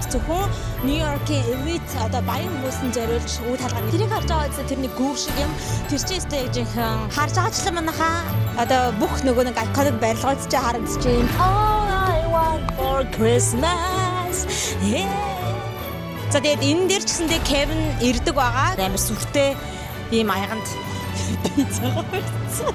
Тэд зөвхөн Нью-Йоркийн элит одоо баян хүмүүсийн зориулж үйл хаалгаа. Тэрийг харж байгаа үедээ тэрний гүүр шиг юм. Тэр чинь өстэй жинхэнэ харж байгаачлан манайхаа одоо бүх нөгөө нэг iconic барилгууд ч харагдаж байна. All I want for Christmas. За тэгээд энэ дээр ч гэсэндээ Kevin ирдэг байгаа. Амар сүртэй ийм аяганд пиццагаа барьсан.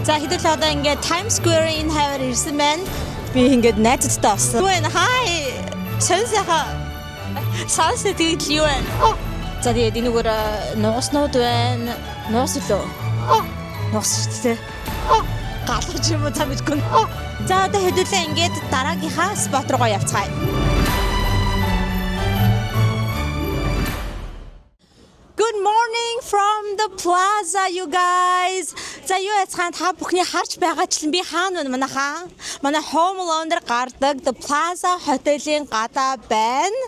За хэдүүлээ одоо ингээд Times Square-ийн хавар ирсэн байна. Би ингээд найзтай олсон. Юу вэ? Хай. Сонсоха. Sunset юу вэ? За тэгээд энэгээр нууснууд байна. Нуус лөө. Нуус шүү дээ. Галгаж юм уу та мэдгүй. За одоо хэдүүлээ ингээд дараагийнхаа спот руугаа явцгаая. Good morning from the plaza, you guys. За юу яцхан та бүхний харж байгаачлан би хаана вэ манайхаа? Манай Home Alone дээр гардаг The Plaza хотелийн гадаа байна.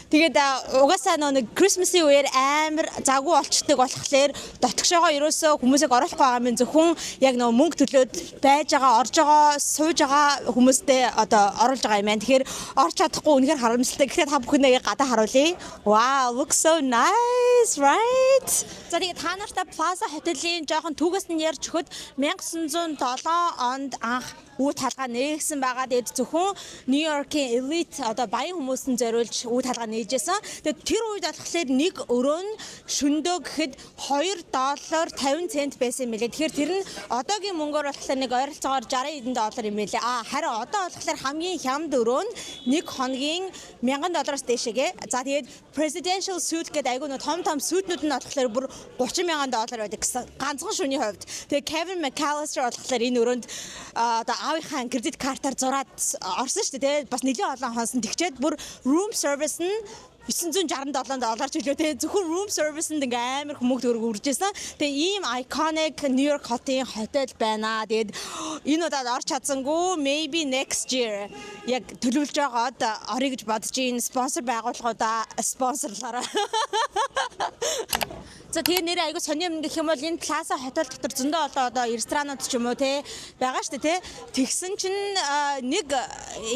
Тэгээд угаасаа нэг Christmas-ийн үеэр амар загуу олчдаг болохоор дотгошоогоо ерөөсөө хүмүүсийг оруулахгүй байгаа юм зөвхөн яг нөө мөнгө төлөөд байж байгаа, орж байгаа, сууж байгаа хүмүүстэй одоо оруулж байгаа юм байна. Тэгэхээр орч чадахгүй үнэхээр харамсалтай. Гэхдээ та бүхэндээ гадаа харуулъя. Wow, looks so nice, right? За тэгээд та нартай Plaza хотелийн жоохон түүгээс нь ярьж өгөхөд 1907 онд анх үйл хаалгаа нээсэн байгаа. Тэгээд зөвхөн Нью-Йоркийн элит одоо баян хүмүүсийн зориулж үйл хаалгаа нээжсэн. Тэгээд тэр үед болохоор нэг өрөө нь шөндөө гэхэд $2.50 байсан юм билээ. Тэгэхээр тэр нь одоогийн мөнгөөр болохоор нэг ойролцоогоор $60 юм билээ. Харин одоо болохоор хамгийн хямд өрөө нь нэг хоногийн $1000 дэшегээ. За тэгээд presidential suite гэдэг айгүй нэг том сүйтнүүд нь болохоор бүр $30,000 байдаг гэсэн ганцхан шөнийн хувьд. Тэгээд Kevin McAllister болохоор энэ өрөөнд одоо аавынхаа кредит картаар зураад орсон шүү дээ. Бас нэлээд олон хонсон тэгчээд бүр room service нь $967 ч үлээ. Зөвхөн room service-нд ингээ амар хүмүүст үржсэн. Тэгээ ийм iconic New York хотын хотел байна. Тэгээд энэ удаад орч чадсангүй maybe next year яг төлөвлөж байгаад орё гэж бодож ийн спонсор байгууллагуудаа спонсорлаараа. За тэгээ нэр айгу сони юм гэх юм бол энэ Plaza хотел дотор зөндөө одоо ресторанууд ч юм уу те байгаа шүү дээ те. Тэгсэн чинь нэг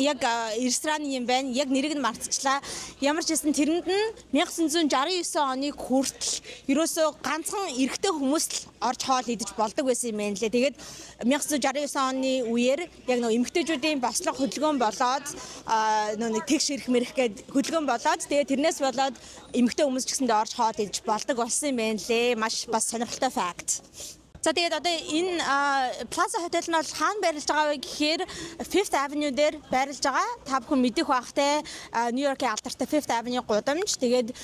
яг ресторан юм байна. Яг нэрийг нь мартчихлаа. Ямар ч хэсэн тэрэнд нь 1969 оны хүртэл ерөөсөө ганцхан эрэгтэй хүмүүс л орж хоол идэж болдог байсан юм байна лээ. Тэгээд 1969 оны үеэр яг нөгөө эмэгтэйчүүдийн бослого хөдөлгөөн болоод нөгөө нэг тэгш ирэх мэрэх гээд хөдөлгөөн болоод тэгээд тэрнээс болоод эмэгтэй хүмүүс ч гэсэндээ орж хоол идэж болдог болсон юм байна лээ. Маш бас сонирхолтой факт. За тэгээд одоо энэ Plaza Hotel нь бол хаана байрлаж байгаа вэ гэхээр Fifth Avenue дээр байрлаж байгаа. Та бүхэн мэдэх бахтай New York-ийн алдартай Fifth Avenue гудамж. Тэгээд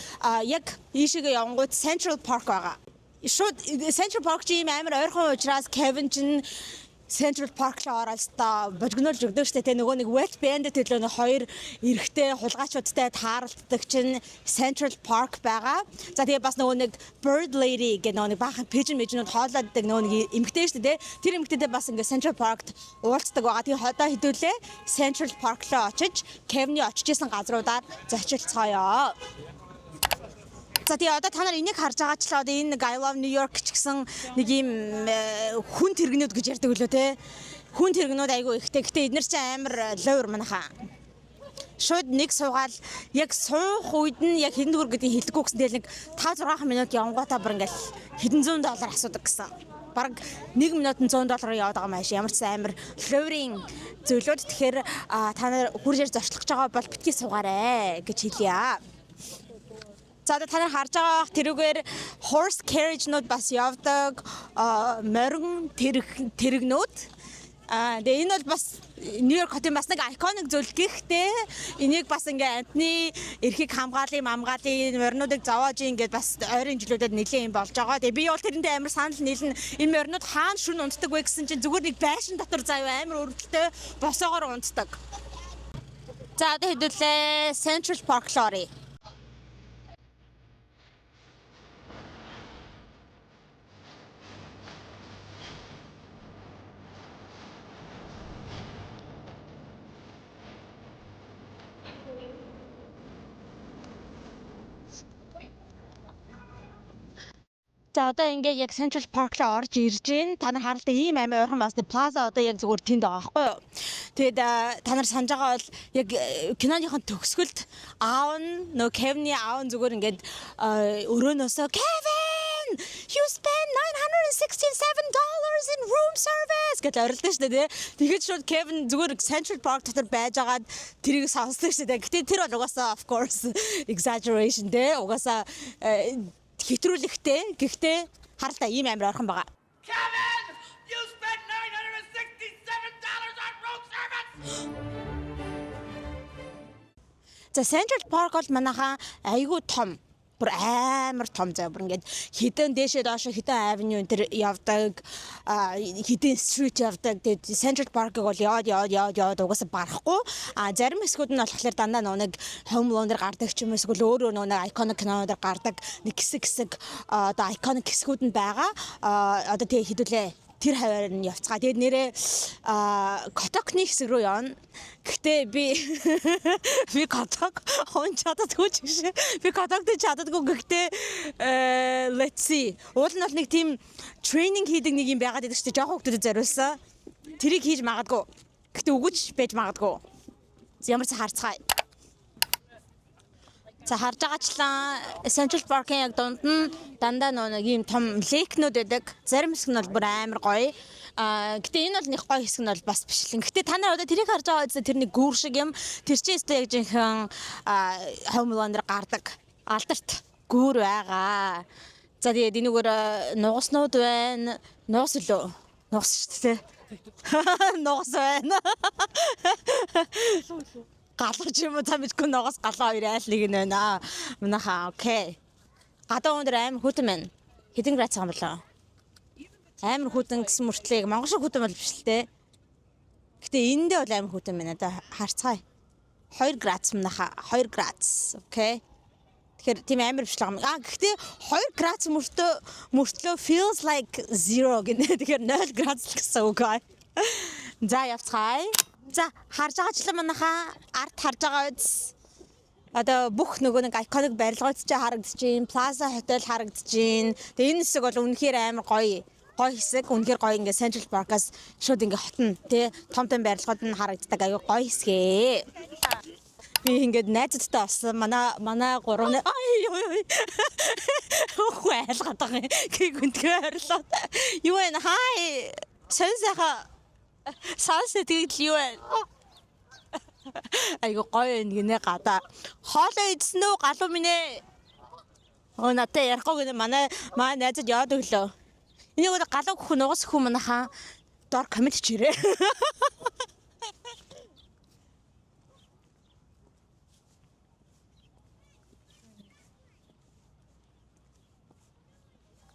яг ийшээгээ явангууд Central Park байгаа. Шууд Central Park чинь амар ойрхон учраас Kevin чинь Central Park руу ороод та божигнуулж өгдөг штэ тэ нөгөө нэг wet band төлөө нэг хоёр эрэгтэй хулгайчуудтай тааралддаг чинь Central Park байгаа. За тэгээ бас нөгөө нэг Bird Lady гэх нөгөө нэг баахан pigeon мэжнүүд хоолооддаг нөгөө нэг эмэгтэй штэ тэ тэр эмэгтэйдээ бас ингээ Central Park-т уулздаг байгаа. Тэгээ ходоо хідүүлээ Central Park руу очиж Kevin-ий очиж исэн газруудаар зочилцгоё. За тэгээ одоо та нар энийг харж байгаачлаа одоо энэ I Love New York ч гэсэн нэг юм хүн тэрэгнүүд гэж ярьдаг үлээ те. Хүн тэрэгнүүд айгүй ихтэй. Гэтэ эднэр чинь амар ловер манайхаа. Шууд нэг суугаал яг суух үед нь яг хэдэн төгрөг гэдгийг хэлдэггүй гэсэн. Тэгэл нэг 5-6 минут явангуудаа бүр ингээл хэдэн зуун доллар асуудаг гэсэн. Бараг 1 минутанд $100 яваад байгаа маш ямар ч амар ловering зөвлөд. Тэгэхээр та нар хүрээр зорчлогч байгаа бол битгий суугаарэ гэж хэлье. За та нар харж байгаа тэрүүгээр horse carriage-нууд бас явдаг, морин тэрэгнүүд. Тэгээ энэ бол бас New York хотын бас нэг iconic зүйл гэхтээ энийг бас ингээ амтны эрхийг хамгаалын мамгаалын моринуудыг зовоож ингээд бас ойрын жилүүдэд нэлээд юм болж байгаа. Тэгээ би бол тэрнтэй амар санал нийлнэ. Энэ моринууд хаана шүн унтдаг вэ гэсэн чинь зүгээр нэг байшин дотор заяа амар өрөвдөлтөй босоогоор унтдаг. За одоо хэдүүлээ Central Park руу оръё. За одоо ингээд яг Central Park руу орж ирж байна. Та нар харалта ийм амар ойрхон бас Plaza одоо яг зүгээр тэнд байгаа байхгүй юу? Тэгээд та нар санаж байгаа бол яг киноныхон төгсгөлд аав нь нөө Kevin-ийн аав нь зүгээр ингээд өрөөнөөсөө Kevin, you spent $967 in room service гэж орилдсон шүү дээ. Тэгээд шууд Kevin зүгээр Central Park дотор байжгаад тэрийг сонсдог шүү дээ. Гэтэ тэр бол угаасаа of course exaggeration дээ. Угаасаа хэтрүүлэхтэй. Гэхдээ харалта ийм амар ойрхон байгаа. Kevin, you spent $967 on room service. За Central Park бол манайхаа айгүй том. Бүр амар том зав. Бүр ингээд хідэн дээшээ доошо хідэн avenue энэ төр явдаг, хідэн street явдаг. Тэгээд Central Park-ыг бол яваад угаасаа барахгүй. Зарим хэсгүүд нь болохоор дандаа нэг Home Alone-ээр гардаг ч юм уу эсвэл өөр нэг iconic киноноор гардаг нэг хэсэг одоо iconic хэсгүүд нь байгаа. Одоо тэгээ хідүүлээ тэр хаваар нь явцгаа. Тэгээд нэрээ Котокны хэсэг рүү явна. Гэхдээ би Коток хон чаддаггүй ч гэсэн би Котокд чаддаггүй. Гэхдээ let's see. Уул нь бол нэг тийм тренинг хийдэг нэг юм байгаад байдаг шүү дээ. Жохон хүмүүсд зориулсан. Тэрийг хийж магадгүй. Гэхдээ үгүйч байж магадгүй. Ямар ч харцгаая. За харж байгаачлаа Central Park-ын яг дунд нь дандаа нэг ийм том лейкнүүд байдаг. Зарим хэсэг нь бол бүр амар гоё. Гэтэ энэ бол нэг гоё хэсэг нь бол бас биш л. Гэтэ та нар одоо тэрийг харж байгаа үедээ тэр нэг гүүр шиг юм. Тэр чинь өстой яг жинхэнэ Home Alone-ээр гардаг алдарт гүүр байгаа. За тэгээд энэгээр нугаснууд байна. Нугас лөө. Нугас шүү дээ. Нугас байна. Галуу ч юм уу та мэдгүй ногоос галуу хоёр айлыг нь байна. Манайхаа окей. Гадаа өндөр амар хүтэн байна. Хэдэн градус юм болоо? Амар хүтэн гэсэн мөртлөө монгол шиг хүтэн бол биш л дээ. Гэтэ эндээ бол амар хүтэн байна. Одоо харцгаая. 2 градус манайхаа 2 градус. Окей. Тэгэхээр тийм амар биш л байгаа юм. Гэхдээ 2 градус мөртлөө feels like 0 гэнэ. Тэгэхээр 0 градус гэсэн үг аа. За явцгаая. За харж байгаачлаа манайхаа арт харж байгаа үз. Одоо бүх нөгөө нэг iconic барилгууд ч харагдчихээн, Plaza Hotel харагдчихээн. Тэгээ энэ хэсэг бол үнэхээр амар гоё. Гоё хэсэг, үнэхээр гоё ингээ Central Park-аас шууд ингээ хотно, тий. Том барилгууд нь харагддаг аюу гоё хэсгээ. Би ингээд найзуудтай болсон. Манай гурав нь хөө айлгаад байгаа юм. Гүнтгөө орилоо. Юу вэ? Хай. Сонсохоо Sunset юу вэ? Айгу гоё гинэ гадаа. Хоолоо идсэн үү галуу минь ээ. Надад ярихгүй гинэ манай найзад яваад өглөө. Энийг одоо галуу гөх нугас хүү манайхаа дор коммент чирээ.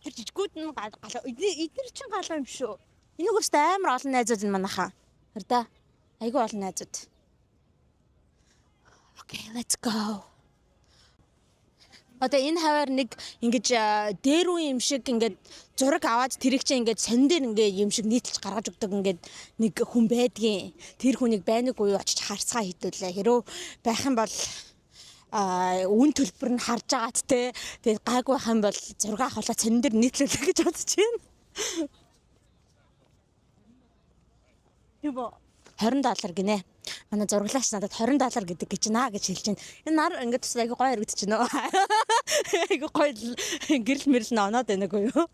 Тэр жижигүүд нь галуу. Эдгээр чинь галуу юм шүү. Энийг өстэй амар олон найзууд нь манайхаа. Хэр да. Айгүй олон найзууд. Okay, let's go. Одоо энэ хаваар нэг ингэж дээр үе юм шиг ингээд зураг аваад тэрийг чинь ингээд сонин дээр ингээд юм шиг нийтэлж гаргаж өгдөг ингээд нэг хүн байдгийн. Тэр хүнийг байнаггүй юу очиж харцгаа хийдүүлээ. Хэрөө байх юм бол үн төлбөр нь харж агаад те. Тэгээд гайгүй байх юм бол зураг авахлаа сонин дээр нийтлүүлэх гэж бодож байна. Юу $20 гинэ. Манай зурглаач надад $20 гэдэг гэж наа гэж хэлж байна. Энэ нар ингээд бас айгүй гоё харагдаж байна. Айгүй гоё гэрэл мэрэл нь оноод байна уу юу?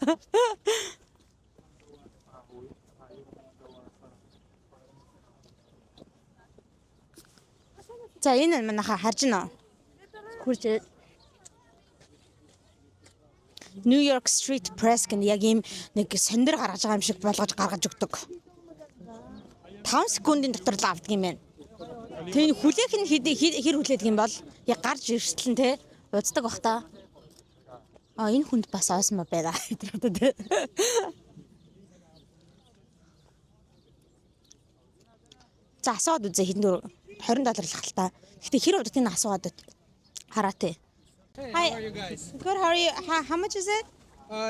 За энэ манайхаа харж байна. Хурж New York Street Press гэх яг ийм нэг сондор гаргаж байгаа юм шиг болгож гаргаж өгдөг. 5 секундын дотор л авдаг юм байна. Тэгээ хүлээх нь хэр хүлээдэг юм бол яг гарч ирсэн те уцдаг бах та. Энэ хүнд бас ойсмоо байна. За асууад үзье хэдэн дөрөв $20 л хальтаа. Гэтэ хэр удаа тийм асууад хараа те. Hey, how are you guys? Good, how are you? How much is it?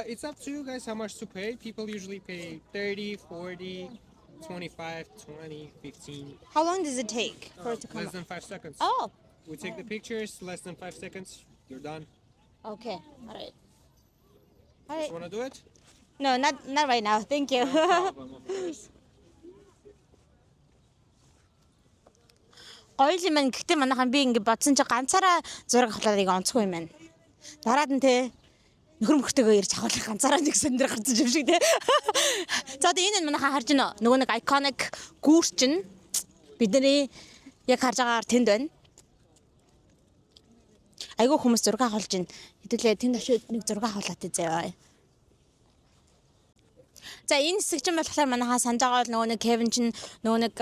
It's up to you guys how much to pay. People usually pay 30, 40, 25, 20, 15. How long does it take for it to come Less up? than 5 seconds. Oh, We take the pictures, less than 5 seconds, you're done. okay. All right. Just wanna do it? No, not right now. Thank you. Problem, of course. Гоё юм байна. Гэхдээ манайхан би ингэ бодсон чи ганцаараа зураг авахлаа онцгүй юм байна. Дараад нь те нөхөр мөхтэйгөө ирж авах ганцаараа нэг сэндрэг гарсан юм шиг те. За одоо энэ манайхан харж байна. Нөгөө нэг iconic гүүрч чинь бидний яг харж байгаагаар тэнд байна. Айгүй хүмүүс зураг авахулж байна. Хэдүүлээ тэнд очиод нэг зураг авахлаа тэ заяа. За энэ хэсэг чинь болохоор манайхаа санаж байгаа бол нөгөө нэг Kevin чинь нөгөө нэг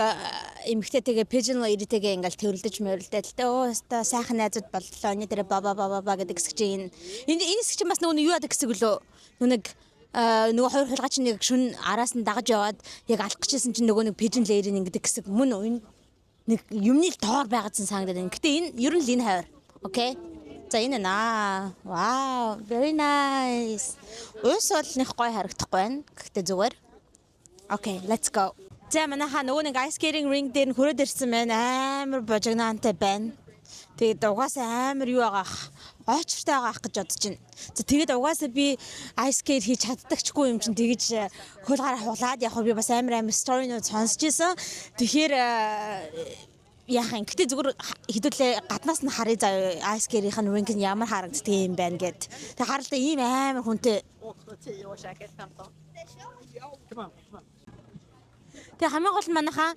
эмэгтэйтэйгээ pigeon lady-тэйгээ ингээл тэрэлдэж мөрөлдөө л дээ. Оо сайхан найзууд боллоо. Өний дээр баба гэдэг хэсэг чинь энэ хэсэг чинь бас нөгөө юу яадаг хэсэг лөө. Нөгөө нэг нөгөө хоёр хулгай чинь нэг шүн араас нь дагаж яваад яг алах гэжсэн чинь нөгөө нэг pigeon lady ингэдэг хэсэг мөн энэ нэг юмны л доор байгаадсан санагдаад байна. Гэтэ энэ ер нь л энэ хавар. Окей. За энэ наа. Wow, very nice. Уус бол нэг гоё харагдахгүй байна. Гэхдээ зүгээр. Okay, let's go. За манайхаа нөгөө нэг ice skating ring дээр хүрээд ирсэн байна. Амар божигнаантай байна. Тэгээд угаасаа амар юу байгаа ах. Очртой байгаа ах гэж бодож байна. За тэгээд угаасаа би ice skate хийж чаддагчгүй юм чинь тэгэж хулгаараа хуглаад яг би бас амар story-нууд сонсч ийсэн. Тэгэхээр яхан гэтээ зүгээр хэдүүлээ гаднаас нь харъя заа ice skate-ийн ring нь ямар харагддаг юм байна гэд. Тэг харалтаа ийм амар хүнтэй. Тэг хамгийн гол нь манайхаа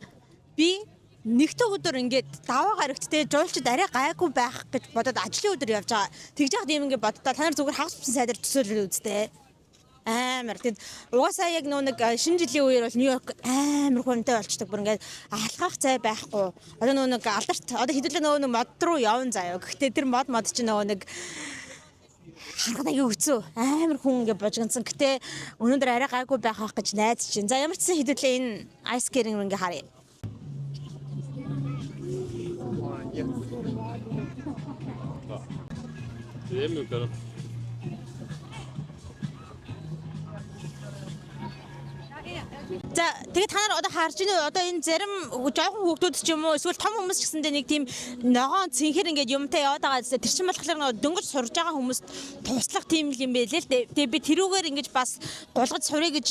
би нэгдүгээр өдөр ингээд даваа гарагттэй жуулчд арай гайгүй байх гэж бодоод ажлын өдөр явж байгаа. Тэгж яхад юм ингээд боддоо та нар зүгээр хагас бсэн сайдаар төсөөлөл үзтээ. Амар тэгэд угаасаа яг нөө нэг шинэ жилийн үеэр бол Нью-Йорк амар хүнтэй болчдөг. Бүр ингээд алхах цай байхгүй. Одоо нөө нэг алдарт одоо хэдүүлээ нөө нэг мод руу явна заяа. Гэхдээ тэр мод чинь нөө нэг харахад аягүй хэцүү. Амар хүн ингээд божигнсан. Гэтэ өнөөдөр арай гайгүй байх гэж найдаж чинь. За ямар ч гэсэн хэдүүлээ энэ ice skating ингээ харъя. За тэгээд та нар одоо харж байна одоо энэ зарим жоохон хүүхдүүд ч юм уу эсвэл том хүмүүс ч гэсэндээ нэг тийм ногоон цэнхэр ингээд юмтай яваад байгаа гэсэн. Тэр чинь болохоор дөнгөж сурж байгаа хүмүүст туслах тийм юм байлээ л дээ. Тэгээд би тэрүүгээр ингэж бас гулгаж сурыг гэж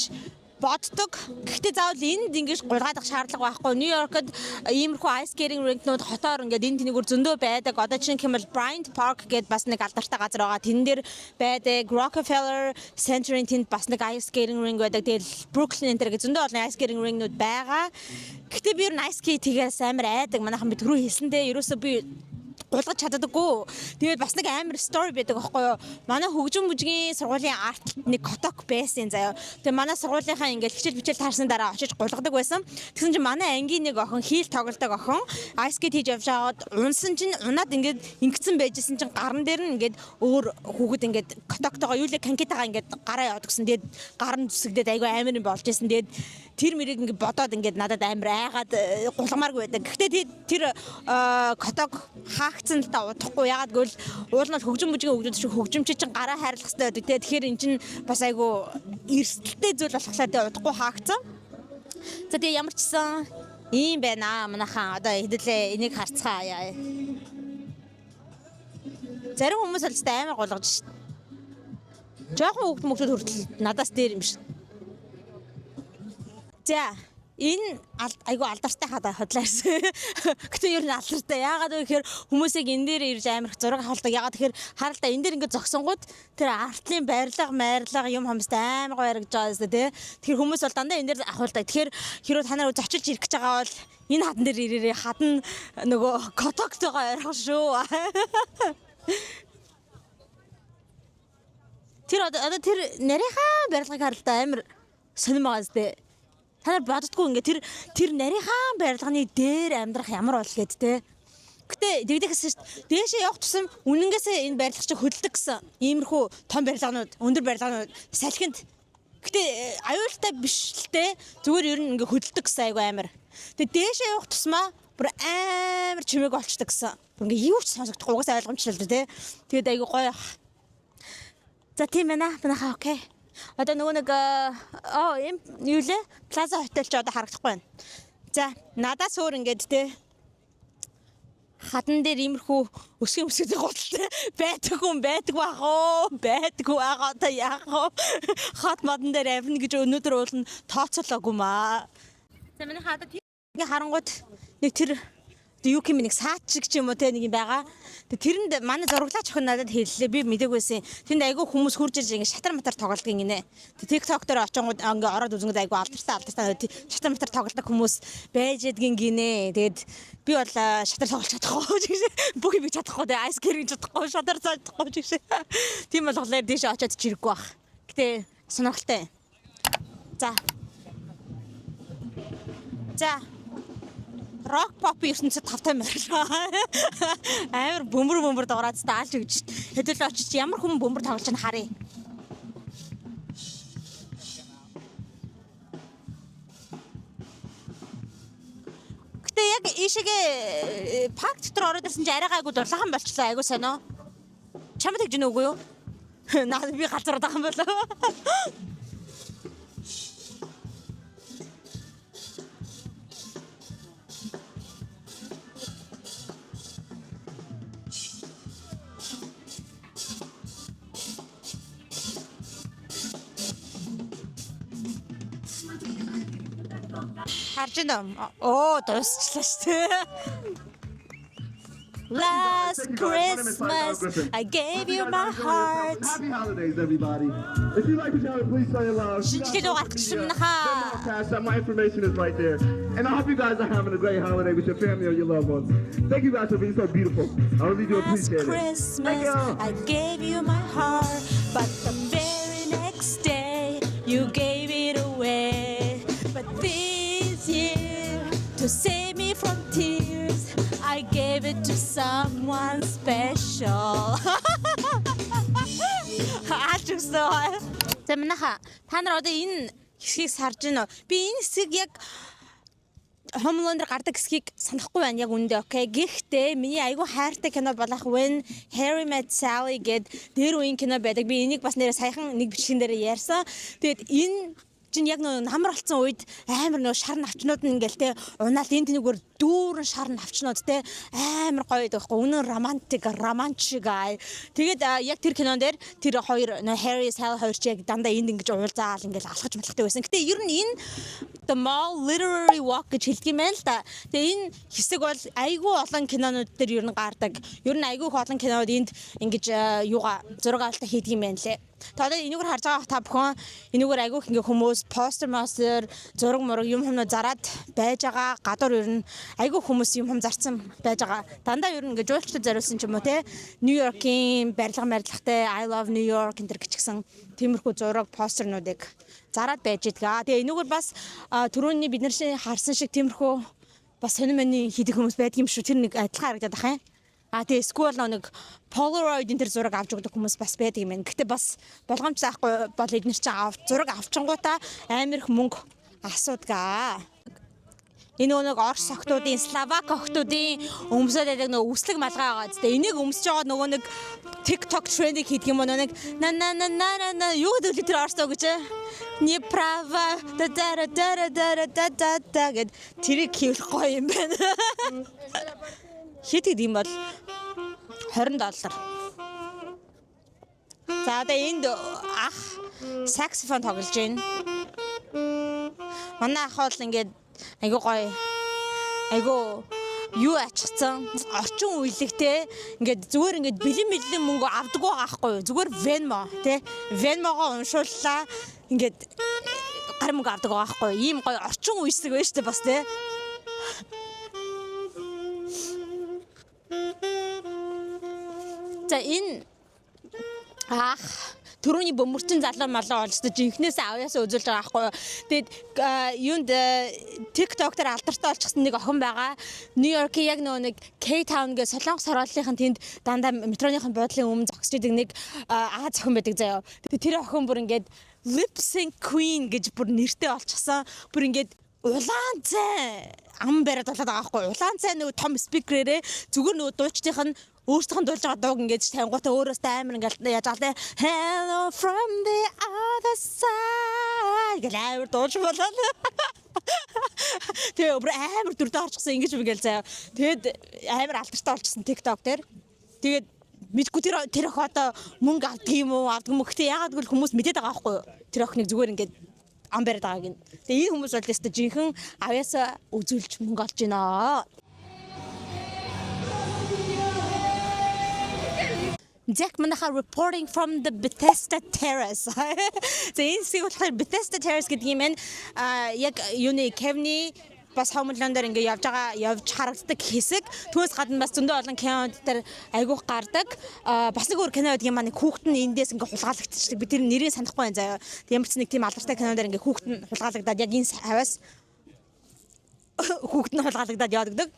боддог. Гэхдээ заавал энд ингэж гулгаадах шаардлага байхгүй. Нью-Йоркод иймэрхүү ice skating rink-нууд хотоор ингээд энэ тэнийгүр зөндөө байдаг. Одоо чинь хэмэл Bryant Park гэдээ бас нэг алдартай газар байгаа. Тэн дээр байдаг. Rockefeller Center-ын тэнд бас нэг ice skating rink байдаг. Тэгэл Brooklyn энэ төр зөндөө олон ice skating rink-нууд байгаа. Гэхдээ би ер нь ice skate-ээс амар айдаг. Манайхан би түрүү хэлсэндээ ерөөсөө би гулгаж чаддаггүй. Тэгээд бас нэг амар story байдаг аахгүй юу. Манай хөгжим бүжгийн сургуулийн арт нэг коток байсан заяа. Тэгээд манай сургуулийнхаа ингээд хичээл таарсан дараа очиж гулгадаг байсан. Тэгсэн чинь манай ангийн нэг охин хийл тоглодог охин ice skate хийж явж байгаад унсан чинь унаад ингээд ингэсэн байжсэн чинь гарн дээр нь ингээд өөр хүүхэд ингээд котоктойгоо юу л канкетагаа ингээд гараа яваад гисэн. Тэгээд гар нь зүсэгдээд айгүй амар юм болж исэн. Тэгээд тэр мэрийг ингээд бодоод ингээд надад амар айгаад гулгамааргүй байдаг. Гэхдээ тэр коток хаагцсан л та удахгүй ягаад гэвэл уул нь хөгжим бүжгийн хөгжүүд шиг хөгжимч чинь гараа хайрлах хэрэгтэй байдаг те. Тэгэхээр эн чинь бас айгүй эрсдэлтэй зүйл болохоор те удахгүй хаагцсан. За тэгээ ямар ч гэсэн ийм байна манайхан одоо хэдүүлээ энийг харцгаая. Зарим хүмүүс л та амар гулгаж шít. Жохон хөгжмөд хүртэл надаас дээр юм шít. За энэ айгу алдартай хотлаарсан. Гэтэ ер нь алдартай. Яагаад вэ гэхээр хүмүүсийг энэ дээр ирж амирх зураг авалдаг. Яагаад тэгэхээр харалтаа энэ дээр ингээд зогсонгууд тэр артлын байрлага юм хүмүүстэй амар гоё яригдж байгаа зү тэ. Тэгэхээр хүмүүс бол дандаа энэ дээр авалдаг. Тэгэхээр хэрвээ та нар зочилж ирэх гэж байгаа бол энэ хадан дээр ирээрээ хадан нөгөө котоктойгоо ярих шүү. Тэр одоо тэр нарийнхаа байрлагыг харалтаа амар сонирм байгаа зү тэ. Та нар боддгоо ингээ тэр нарийнхаа барилганы дээр амьдрах ямар бол гээд те. Гэтэ дэгдэхээс дээшээ явах тусам үнэнгээсээ энэ барилга чинь хөдөлдөг гэсэн. Иймэрхүү том барилганууд, өндөр барилганууд салхинд. Гэтэ аюултай биш л те. Зүгээр ер нь ингээ хөдөлдөг гэсэн айгу амар. Тэгээ дээшээ явах тусмаа бүр амар чимээг болчдөг гэсэн. Ингээ юу ч сонсогдохгүй угаасаа ойлгомжтой л те. Тэгээд айгу гоё. За тийм байна. Манайхаа окей. Одоо нөгөө нэг юм юу лээ? Plaza Hotel ч одоо харагдахгүй байна. За, надаас өөр ингээд те хадан дээр иймэрхүү өсгий гуталтай байдаг бах уу одоо яах вэ хот модон дээр авна гэж өнөөдөр уулна тооцоолоогүй маа. За миний хадад нэг харангууд нэг тэр юу юм нэг саач шиг ч юм уу те нэг юм байгаа. Тэрэнд манай зураглаач охин надад хэллээ. Би мдэггүйсэн. Тэнд айгүй хүмүүс хурж ирж ингэ шатар матар тоглолдог гинэ. TikTok дээр очингууд ингээ ороод үзэнгүүд айгүй алдартай шатар матар тоглолдог хүмүүс байж ядгийн гинэ. Тэгээд би бол шатар тоглож чадахгүй гэж бүх юм чадахгүй те айс гэрийн чадахгүй шатар чадахгүй гэж. Тийм болохоор дээш очиод чирэггүй бах. Гэтэ сонирхолтой. За рок pop ертөнцид тавтай морил. Амар бөмбөр дуурайд даалж өгч. Хэдүүл очиж ямар хүн бөмбөр тоглож байгааг харъя. Гэтэ яг ийшээгээ парк дотор ороод ирсэн чи арай гайгүй дулаахан болчихлоо айгуу сонио. Чамд тэгж гэнэ үгүй юу? Наа би галзуураад байгаа юм болоо. дуусчлаа шүү дээ. Last Christmas, I gave you my heart. Happy holidays, everybody. If you like the channel, please show your love. My information is right there. And I hope you guys are having a great holiday with your family or your loved ones. Thank you guys for being so beautiful. I really do appreciate it. Last Christmas, I gave you my heart, but the very next day, you gave it away. But this year, to save me from tears, I gave it to someone special. 아주서. 재밌나하. 다들 어디 인 хэсгийг сарж гинөө. Би энэ хэсгийг яг Homeland гардаг хэсгийг санахгүй байна яг үндэ окей. Гэхдээ миний айгүй хайртай кино болох When Harry Met Sally гэд дээр үеийн кино байдаг. Би энийг бас нэрээ саяхан нэг бичлэгэн дээр ярьсан. Тэгээд энэ чин яг нөө намар болсон үед амар нөө шар навчнууд нь ингээл те унаал энэ тэнийгээр дүүрэн шар навчнууд те амар гоё байдаг байхгүй үнэн романтик аа тэгээд яг тэр кинон дээр тэр хоёр нөө Harry Sally хоёр ч яг дандаа энд ингэж уулзаал ингээл алхаж малхтай байсан. Гэтэ ер нь энэ The Mall Literary Walk гэж хэлдэг юм байна л да. Тэгээ энэ хэсэг бол айгүй олон кинонууд дээр ер нь гардаг. Ер нь айгүй олон кинод энд ингэж юугаа зураг авалт хийдэг юм байна лээ. Тэгээд энэгээр харж байгаа та бүхэн энэгээр айгүй ингээ хүмүүс постер мастер зураг мураг юм зараад байж байгаа гадуур ер нь айгүй хүмүүс юм зарцсан байж байгаа. Дандаа ер нь ингээ жуулчдад зориулсан ч юм уу те Нью-Йоркийн барилгатай I love New York энэ төр гिचгсэн тиймэрхүү зураг постернуудыг зараад байж байгаа. Тэгээ энэгээр бас түрүүний бид нар харсан шиг тиймэрхүү бас феномены хийдэг хүмүүс байдаг юм шүү. Тэр нэг адилхан харагдаад байгаа юм. Тэгээ school нэг Polaroid энэ төр зураг авч өгдөг хүмүүс бас байдаг юм байна. Гэхдээ бас болгоомж заахгүй бол эдгээр чинь зураг авчингуудаа амар их мөнгө асуудгаа. Энэ нэг Орос охтуудын, Словак охтуудын өмсөд байдаг нэг үслэг малгай байгаа зү. Энийг өмсөж байгаа нөгөө нэг TikTok трендийг хийдэг юм нэг на юу гэдэг л тэр Орос гэж не права да гэд тэрийг хийх гоё юм байна. Хэд гэдэм бол $20. За одоо энд ах саксофон тоглож байна. Манай ах бол ингээд айгуу гоё. Айгуу юу ачсан орчин үеигтэй ингээд зүгээр ингээд бэлэн мөнгө авдаг байгаа аахгүй юу? Зүгээр Venmo тий. Venmo-го уншууллаа ингээд гар мөнгө авдаг байгаа аахгүй юу? Ийм гоё орчин үеисэг байж тээ бас тий. За энэ ах түрүүний бөмбөрчин залуу малуу олжтой жинхнээсээ авьяасаа үзүүлж байгаа байхгүй юу. Тэгээд юунд TikTok дээр алдартай олчихсан нэг охин байгаа. Нью-Йоркийн яг нэг K-Town гэ Солонгос хорооллынхын тэнд дандаа метроныхын буудлын өмнө зогсож идэг нэг Аз охин байдаг заяа. Тэгээд тэр охин бүр ингээд Lip Sync Queen гэж бүр нэртэй олчихсан. Бүр ингээд улаан цай ам бариад болоод байгаа байхгүй юу. Улаан цай нөгөө том спикерээрээ зүгээр нөгөө дуучдынх нь өөрсдийнх нь дуулж байгаа дууг ингэж тангуутаа өөрөөсөө амар ингээл яаж байгаа те Hello from the other side гэж амар дуулж болоо. Тэгээ бүр амар дүрдээ орчихсон ингэж мэгэл заяа. Тэгээд амар алдартай болчихсон TikTok дээр. Тэгээд мэдгүй тэр ох одоо мөнгө авдаг юм уу авдаг юм. Гэхдээ ягаад гэвэл хүмүүс мэдээд байгаа байхгүй юу? Тэр охиныг зүгээр ингээд ам бариад байгааг нь. Тэгээ энэ хүмүүс бол өстой жинхэнэ авьяасаа үзүүлж мөнгө олж байна. Jack Manaha reporting from the Bethesda Terrace. За энэ хэсгийг болохоор Bethesda Terrace гэдэг юм байна. Яг юуны Kevin-ий бас хомлон дээр ингээ явж харагддаг хэсэг. Түүнээс гадна бас зөндөө олон кинод дээр айгуух гардаг. Бас нэг өөр кино гэдэг юм маань хүүхэд нь эндээс ингээ хулгайлагдчихдаг. Би тэр нэрийг санахгүй байна заяа. Ямар ч нэг тийм алдартай кино дээр ингээ хүүхэд нь хулгайлагдаад яг энэ хавьяас хүүхэд нь хулгайлагдаад явдаг.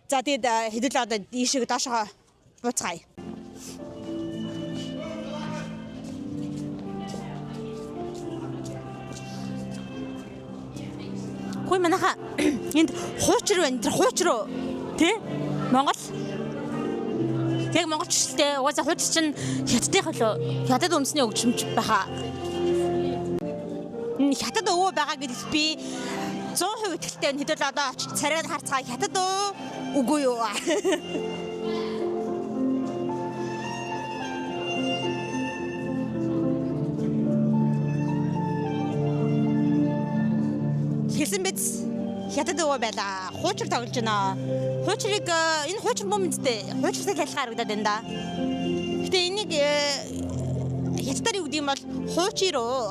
За тэгээд хэдүүлээ одоо ийшээ доошоо буцгаая. Хөөе манайха энд хуучир байна. Тэр хуучир уу? Тэ? Монгол. Яг монголчтэй. Угаасаа хуучир чинь хятадын хөлөө. Хятад үндэсний өгчмж байхаа. Хятад өвөө байгаа гэдэгт би 100% итгэлтэй. Хэдүүл одоо очиж царайг харцгаа хятад үгүй юу? Хэлсэн биз хятад өвөө байла. Хуучир тоглож байна. Хуучрыг энэ хуучир бом үстэй. Хуучиртай тайлхаа харагдаад байна да. Гэтэ энийг хятадаар юу гэдэг юм бол хуучир оо.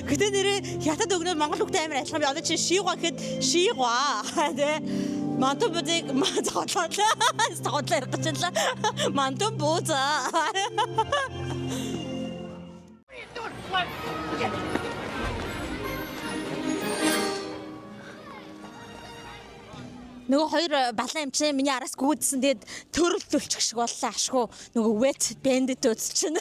Гэтэ нэрээ хятад өгнөө монгол үгтэй амар адилхан. Би одоо чинь шийгва гэхэд шийгва. Тэ манту бүзэг зоглоо. Зоглоо ярих гэж байна. Манту буза. Нөгөө хоёр балан амчин миний араас гүйдсэн. Тэгээд төрөлдүүлчих шиг боллоо ашгүй. Нөгөө wet bandit үзчихнэ.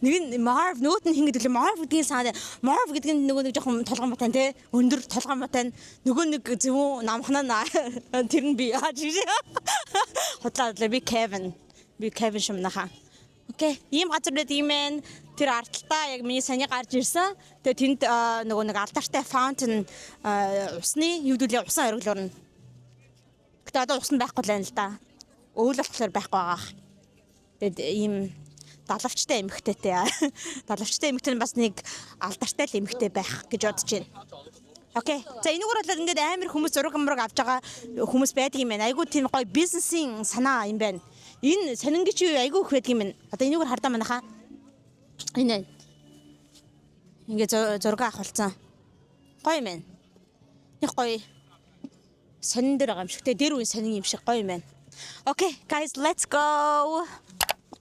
Нэг нь Marv, нөгөөт нь хин гэдэг л Marv гэдгийг санаад. Marv гэдэг нь нөгөө нэг жоохон толгой матай тий. Өндөр толгой матай. Нөгөө нэг зөвхөн намхнаа тэр нь би хотлаадлаа би Kevin. Би Kevin шимнахаа. Окей. Ийм газар дээр ийм ээ. Тэр ардталтаа яг миний саний гарч ирсэн. Тэгээд тэнд нөгөө нэг алдартай fountain усны юудуулээ усан ориглоорно. Гэтэ одоо усан байхгүй л байна л да. Өөл болохоор байхгүй байгаа. Тэгэд ийм далавчтай эмэгтэйтэй. Далавчтай эмэгтэй нь бас нэг алдартай л эмэгтэй байх гэж бодож байна. Окей. За энэгээр бол ингээд амар хүмүүс зураг авч байгаа хүмүүс байдаг юм байна. Айгуу тийм гоё бизнесийн санаа юм байна. Энэ сонингийн чи айгуу их байдаг юм байна. Одоо энэгээр хардаа манайхаа. Энэ ингээд зураг авахулсан. Гоё юм байна. Их гоё. Сонин дээр байгаа юм шиг. Тэр үн сонин юм шиг гоё юм байна. Okay, guys, let's go.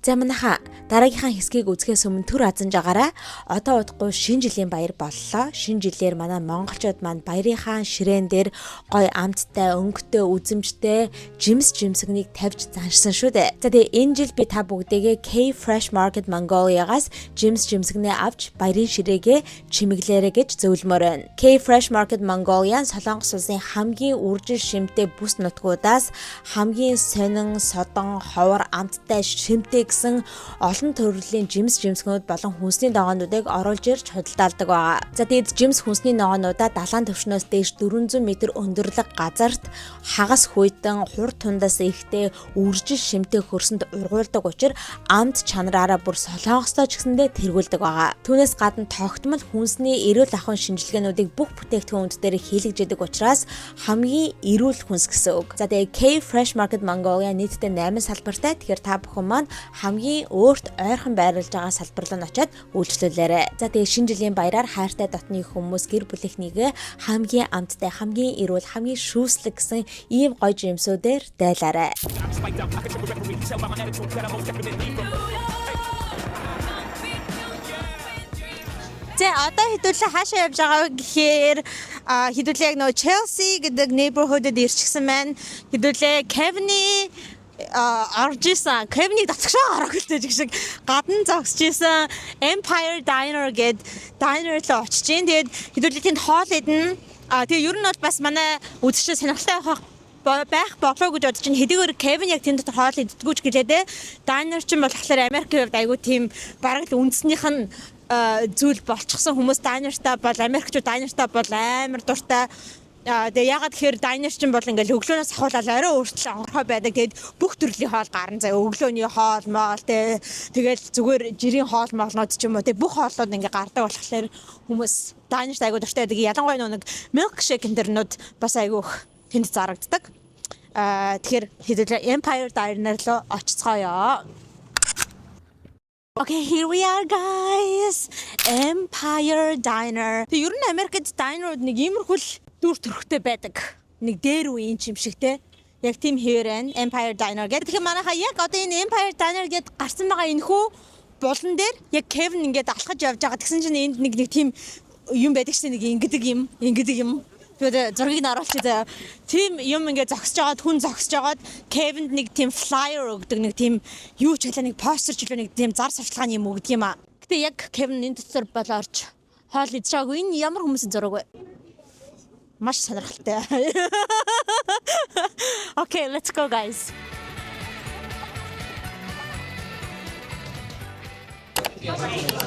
За манайха дараагийнхаа хэсгийг үзэхээс өмнө түр азан жагаараа одоо удахгүй шинэ жилийн баяр боллоо. Шинэ жилээр манай монголчууд маань баярынхаа ширээн дээр гой амттай, өнгөтэй, үзэмжтэй жимсгнийг тавьж заншсан шүү дээ. За тэгээ энэ жил би та бүгдээгээ K Fresh Market Mongolia-гаас жимсгнээ авч баярын ширээгээ чимэглээрэй гэж зөвлөмөр байна. K Fresh Market Mongolia Солонгос улсын хамгийн үржил шимтэй бүс нутгуудаас хамгийн сонин, содон, ховор, амттай, шимтэй гэсэн олон төрлийн жимсгнүүд болон хүнсний ногоонуудыг оруулж ирж худалдаалдаг байгаа. За тэгээд жимс хүнсний ногоонуудаа далайн түвшнөөс дээш 400 м өндөрлөг газарт хагас хүйтэн хур тундаас ихтэй үржил шимтэй хөрсөнд ургуулдаг учраас амт чанараараа бүр солонгостой ч гэсэндээ тэргүүлдэг байгаа. Түүнээс гадна тогтмол хүнсний эрүүл ахуйн шинжилгээнүүдийг бүх бүтээгдэхүүн дээр хийлэгждэг учраас хамгийн эрүүл хүнс гэсэн үг. За тэгээд K Fresh Market Mongolia нийтдээ 8 салбартай. Тэгэхээр та бүхэн маань хамгийн өөрт ойрхон байрлаж байгаа салбар руу очиад үйлчлүүлээрэй. За тэгээ шинэ жилийн баяраар хайртай дотны хүмүүс гэр бүлийнхнийгээ хамгийн амттай, хамгийн эрүүл, хамгийн шүүслэг гэсэн ийм гоё жимсүүдээр дайлаарай. За одоо хэдүүлээ хаашаа явж байгаа гэхээр хэдүүлээ яг нөгөө Chelsea гэдэг neighborhood-д ирчихсэн байна. Хэдүүлээ Kevin-ий оржсэн. Kevin-ийг татгшаа харах үлдээж гэх шиг гадна зогсож исэн Empire Diner гээд diner руу очиж гин. Тэгээд хэдүүлээ тэнд хоол идэн. Тэгээ ер нь бол бас манай үзэгчид сонирхолтой байх байх болоо гэж бодож чинь хэдийгээр Кевин яг тэнд дотор хоол иддэггүй ч гэлээ. Diner ч юм бол болохоор Америкийн хувьд айгүй тийм бараг л үндснийх нь зүйл болчихсон хүмүүс Diner-та бол Америкчууд Diner-та бол амар дуртай. Тэгээ ягаад тэгэхээр Diner ч юм бол ингээл өглөөнөөс ахуулаад орой өөрчлөлт онгорхой байдаг. Тэгээд бүх төрлийн хоол гарна заяа. Өглөөний хоол моол тэгэл зүгээр жирийн хоол моолнууд ч юм уу бүх хооллууд ингээ гардаг болохоор хүмүүс Diner-т айгүй дуртай байдаг. Ялангуяа нэг milkshake энтернүүд бас айгүй тэнд зарагддаг. Тэгэхээр хэдүүлээ Empire Diner руу очицгоё. Okay, here we are guys. Empire Diner. Тэг ер нь Америкт diner-ууд нэг иймэрхүү дүр төрхтэй байдаг. Нэг дээр үеийн юм шиг те. Яг тийм хэвээр Empire Diner гэдэг. Тэгэхээр манайхаа яг одоо энэ Empire Diner гэдээ гарсан байгаа энэ хүү булан дээр яг Kevin ингээд алхаж явж байгаа. Тэгсэн чинь энд нэг тийм юм байдаг чинь нэг ингэдэг юм. Тэгээд зургийг нь оруулчих заяа. Тим юм ингээд зогсож байгаад хүн зогсож байгаад Kevin-д нэг тийм flyer өгдөг нэг тийм юу ч хэлээ нэг постэр ч хэлээ нэг тийм зар сурталчилгааны юм өгдөг юм аа. Гэтэ яг Kevin энэ дотор болоорч хоол идэж байгаагүй. Энэ ямар хүмүүсийн зураг вэ? Маш сонирхолтой. Okay, let's go guys.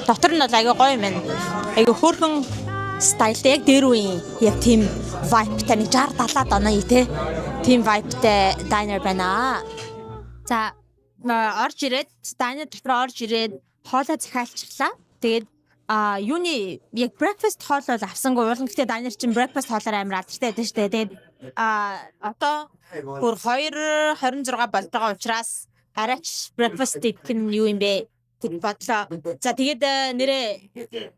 Дотор нь бол айгүй гоё юм байна. Айгүй хөөрхөн стайлтай яг дээр үеийн яг тийм vibe-тай нэг 60 70 оноо тий. Тийм vibe-тай diner байна. За орж ирээд diner дотор орж ирээд хоолоо захиалчлаа. Тэгээд юуны яг breakfast хоол бол авсангүй уулын гэхдээ diner чинь breakfast хоолоор амар алдартай байдаг шүү дээ. Тэгээд одоо бүр 2:26 болж байгаа учраас арайч breakfast идэх нь юу юм бэ? Тэг бодлоо. За тэгээд нэрээ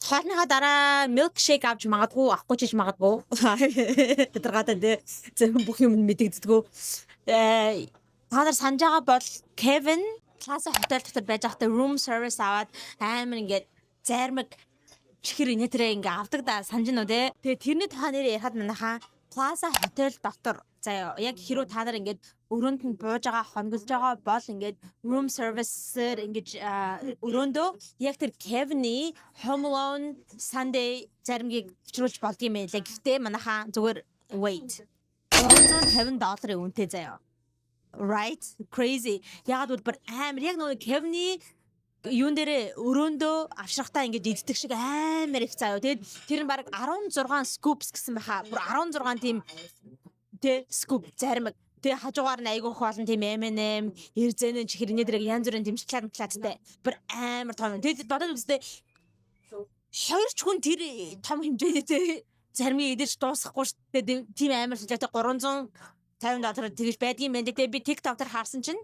хоолныхаа дараа milkshake авч магадгүй авахгүй ч магадгүй. Тэргаатаа тэ бүх юм мэдэгддэггүй. Та нар санаж байгаа бол Kevin Plaza Hotel дотор байж байхдаа room service аваад амар ингээд зармаг чихэр инээтрээ ингээ авдаг да санаж нь үү те. Тэгээ тэрний тухай нэр ярихад манайхаа Plaza Hotel дотор заяа яг хэрүү та нар ингээд өрөөнд нь бууж байгаа хонголж байгаа бол ингээд room service-ээр ингээд өрөөндөө яг тэр Kevin-ий Home Alone Sunday заримгийг өчрүүлж болдго юм байлаа. Гэхдээ манайхаа зүгээр wait. $450 үнэтэй заяа. Right? Crazy. Ягаад бол амар яг нөгөө Kevin-ий юун дээр өрөөндөө авшрахтаа ингэж иддэг шиг амар их заяа. Тэгээд тэр нь баг 16 scoops гэсэн байхаа. Бүр 16 тийм тэ scoop зармаг. Тэг хажуугаар нь айгуух болон тийм M&M, эрзэнэн чихэрний дэрэг янз бүрийн тийм шоколадтай. Бүр амар том. Тэгээд бодоод үзтээ хоёр ч хүн тэр том хэмжээтэй зармыг идэж дуусахгүй шүү дээ. Тийм амар шоколадтай $350 тэгж байдгийн байна. Тэгээд би TikTok дээр харсан чинь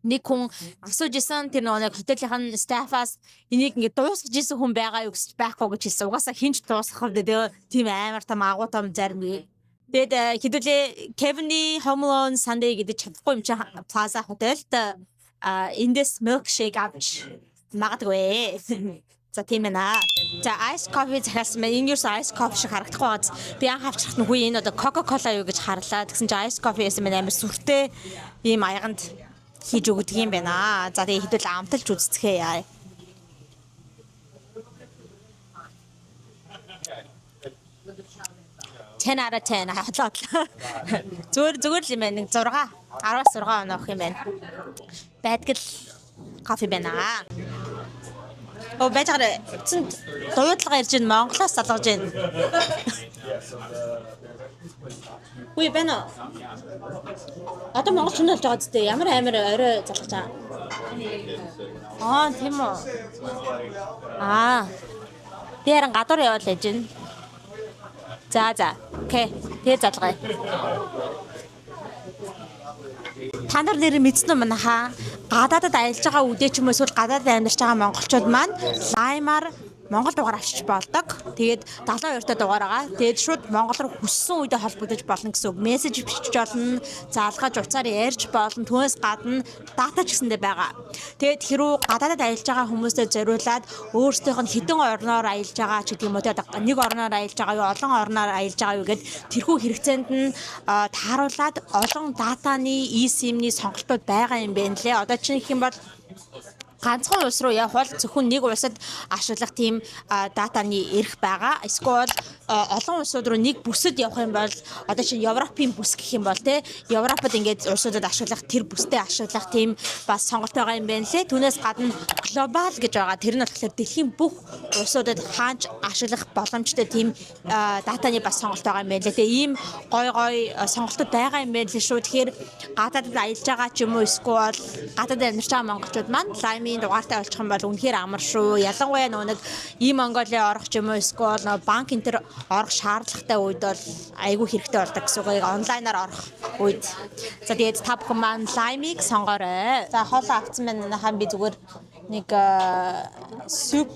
нэг хүн асууж исэн тэр нэг хотелийнхэн стафаас энийг ингэ дуусгаж исэн хүн байгаа юу гэж байхгүй гэж хэлсэн. Угаасаа хинч дуусгах вэ? Тийм амар том агуу том зармыг. Тэгээд хэдүүлээ Kevin-ий Home Alone Sunday гэдэг чадахгүй юм чи Plaza Hotel-д эндээс milkshake авч магадгүй. За тийм ээ. За ice coffee захиалсан байна. Энэ юус ice coffee шиг харагдахгүй байгааз. Би анх авчрахт нүхүү энэ одоо Coca-Cola юу гэж харлаа. Тэгсэн чи ice coffee байсан байна. Амар сүртэй ийм аяганд хийж өгдөг юм байна. За тэгээ хэдүүл амталж үзцгээе яа. Ten out of 10 хатлаа. Зүгээр л юм байна. Нэг 6, 10-аас 6 оноо авах юм байна. Байдгал кофе байна. Оо бajгаар дуйдлага ирж байна. Монголоос залгаж байна. Үгүй байна. Одоо монголч нь болж байгаа зү ямар амар орой залгаж байгаа. Тийм үү. Тэр гадуур яваад лэж байна. За. Окей. Тэгээ залгая. Та нар нэр мэдсэн юм манайхаа гадаадад аялж байгаа үдээ ч юм уу эсвэл гадаадад амьдарч байгаа монголчууд маань лаймаар Монгол дугаар авчиж болдог. Тэгээд 72 та дугаар байгаа. Тэгээд шууд монголоор хүссэн үедээ холбогдож болно гэсэн үг. Мессеж бичиж болно, заалгаж уцаар ярьж болно. Түүнээс гадна дата ч гэсэндээ байгаа. Тэгээд хэрүү гадаадад аялж байгаа хүмүүстэй зориулаад өөрсдийнх нь хэдэн орноор аялж байгаа ч гэдэг юм уу. Тэгээд нэг орноор аялж байгаа юу, олон орноор аялж байгаа юу гэд тэрхүү хэрэгцээнд нь тааруулаад олон датаны eSIM-ний сонголтууд байгаа юм байна лээ. Одоо чинь гэх юм бол ганцхан улс руу явбал зөвхөн нэг улсад ашиглах тийм датаны эрх байгаа. Эсвэл олон улсууд руу нэг бүсэд явах юм бол одоо чинь Европын бүс гэх юм бол те Европод ингээд улсуудад ашиглах тэр бүстэй ашиглах тийм бас сонголт байгаа юм байна лээ. Түүнээс гадна глобал гэж байгаа. Тэр нь болохоор дэлхийн бүх улсуудад хааж ашиглах боломжтой тийм датаны бас сонголт байгаа юм байна лээ. Тэгээ ийм гой сонголтууд байгаа юм байна лээ шүү. Тэгэхээр гадаадд аялж байгаа ч юм уу эсвэл гадаадд амьдарч байгаа монголчууд маань лаймын дугаартай олчих юм бол үнэхээр амар шүү. Ялангуяа нэг Монголиа орох ч юм уу эсвэл банк энэ төр орох шаардлагатай үед бол айгүй хэрэгтэй болдог гэсэн үг. Онлайнаар орох үед. За тэгээд та бүхэн маань лаймыг сонгоорой. За хоолоо авсан байна. Нахаа би зүгээр нэг soup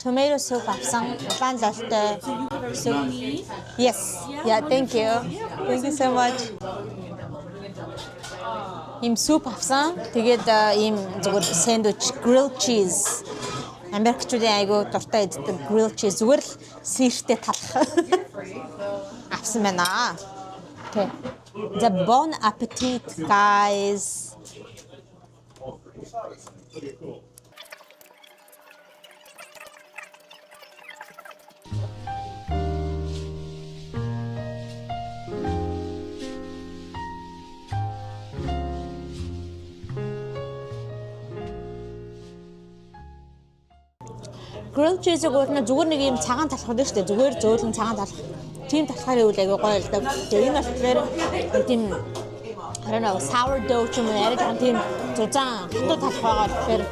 tomato soup авсан. Улаан лолтой soup. Yes. Yeah, thank you. Thank you so much. Им soup авсан. Тэгээд им зүгээр sandwich grilled cheese. Америкчуудын айгуу дуртай иддэг grilled cheese зүгээр л сэртэй талах авсан байна. Okay. The bon appetit guys. Grilled cheese гол нь зүгээр нэг юм цагаан талхад шүү дээ. Зүгээр зөөлөн цагаан талх. Тийм талхаар ивэл айгүй гоё л да. Тэгээ энэ болохоор тийм sourdough ч юм уу яриад байгаа тийм зузаан хатуу талх байгаа болохоор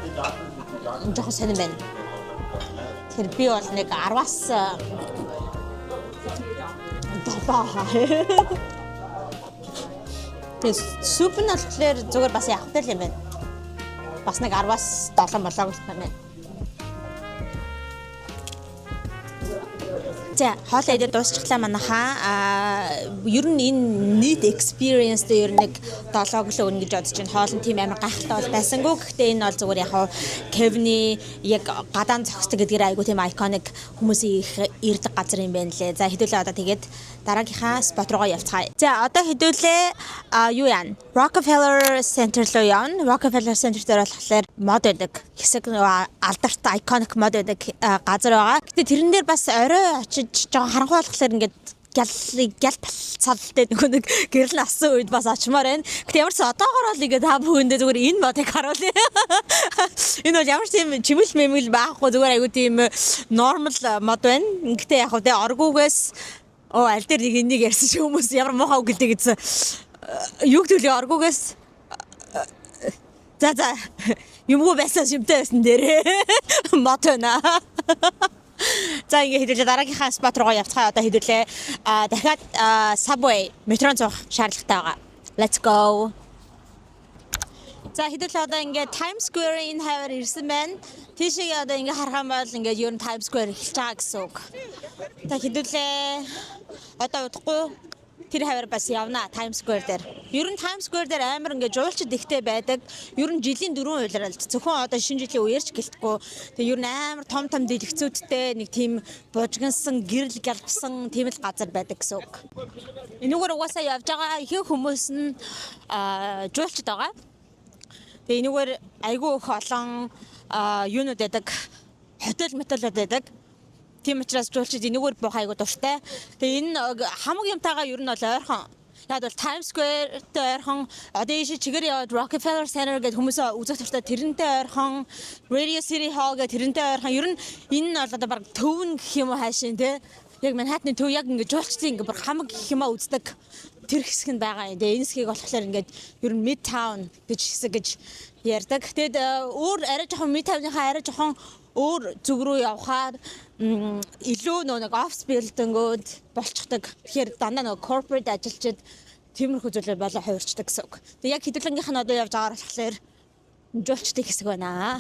жоохон сонирн байна. Тэр би бол нэг 10-аас дабаа. Тэр суп нь болохоор зүгээр бас явахтай л юм байна. Бас нэг 10-аас 7 болоог л байна. За хоолоо идээд дуусчихлаа манайхаа. Ер нь энэ нийт experience дээр нэг 7 өглөө өгнө гэж бодож байна. Хоол нь тийм амар гайхалтай бол байсангүй. Гэхдээ энэ бол зүгээр яг Kevin-ий яг гадаан зохистой гэдгээр айгу тийм iconic хүмүүсийн их ирдэг газар юм байна лээ. За хэдүүлээ одоо тэгээд дараагийнхаа спот руугаа явцгаая. За одоо хэдүүлээ юу яана? Rockefeller Center руу явна. Rockefeller Center дээр болохоор мод байдаг. Хэсэг алдарт iconic мод байдаг газар байгаа. Гэтэ тэрэн дээр бас орой очиж жоохон харанхуй болохоор ингээд гял цалтай нэг гэрэл асан үед бас очмоор байна. Гэтэ ямар ч одоогоор л ингээд та бүхэндээ зүгээр энэ модыг харуулъя. Энэ бол ямар ч тийм чимэл мэмэл байхгүй зүгээр айгу тийм нормал мод байна. Гэтэ яг тэ оргуугаас аль дээр нэг энийг ярьсан ч хүмүүс ямар муухай үг гэлдэг гэсэн. Юу гэдгийг оргуугаас за юмгүй байсан шимтэй байсан дээрээ мод байна. За ингээ хэдүүлээ дараагийнхаа спот руугаа явцгаая. Одоо хэдүүлээ дахиад subway метрон зуух шаардлагатай байгаа. Let's go. За хэдүүлээ одоо ингээ Times Square-ийн хавар ирсэн байна. Тийшээ одоо ингээ харах юм бол ингээ ер нь Times Square эхэлж байгаа гэсэн үг. За хэдүүлээ одоо удахгүй тэр хавар бас явна Times Square дээр. Ер нь Times Square дээр амар ингээ жуулчд ихтэй байдаг. Ер нь жилийн 4 улиралд зөвхөн одоо шинэ жилийн үеэрч гэлтгүй. Тэгээ ер нь амар том дэлгэцүүдтэй нэг тийм бужигнсан гэрэл галбсан тийм л газар байдаг гэсэн үг. Энэгээр угаасаа явж байгаа ихэнх хүмүүс нь жуулчд байгаа. Тэгээ энэгээр айгүй их олон юунууд байдаг. Хотел байдаг. Тийм учраас жуулчид энэгээр буух айгуу дуртай. Тэгээ энэ хамаг юмтайгаа ер нь бол ойрхон. Яг бол Times Square-тэй ойрхон одоо ийшээ чигээр яваад Rockefeller Center гэдэг хүмүүс үзэх дуртай тэрнтэй ойрхон Radio City Hall гэдэг тэрнтэй ойрхон. Ер нь энэ нь бол одоо баг төвн гэх юм уу хайшин те. Яг Манхэттны төв яг ингээд жуулчдын ингээд баг хамаг гэх юм аа үздэг тэр хэсэг нь байгаа юм. Тэгээ энэ хэсгийг болохоор ингээд ер нь Midtown гэж хэсэг гэж ярьдаг. Тэгээд өөр арай жоохон Midtown-ийнхаа арай жоохон өөр зүг рүү явхаар илүү нэг офис билдингүүд болчихдаг. Тэгэхээр дандаа нэг corporate ажилчид тиймэрхүү зүйлээр болоо хувирчдаг гэсэн үг. Тэгээ яг хэдүүлэнгийнх нь одоо явж байгаа болохоор жуулчдын хэсэг байна.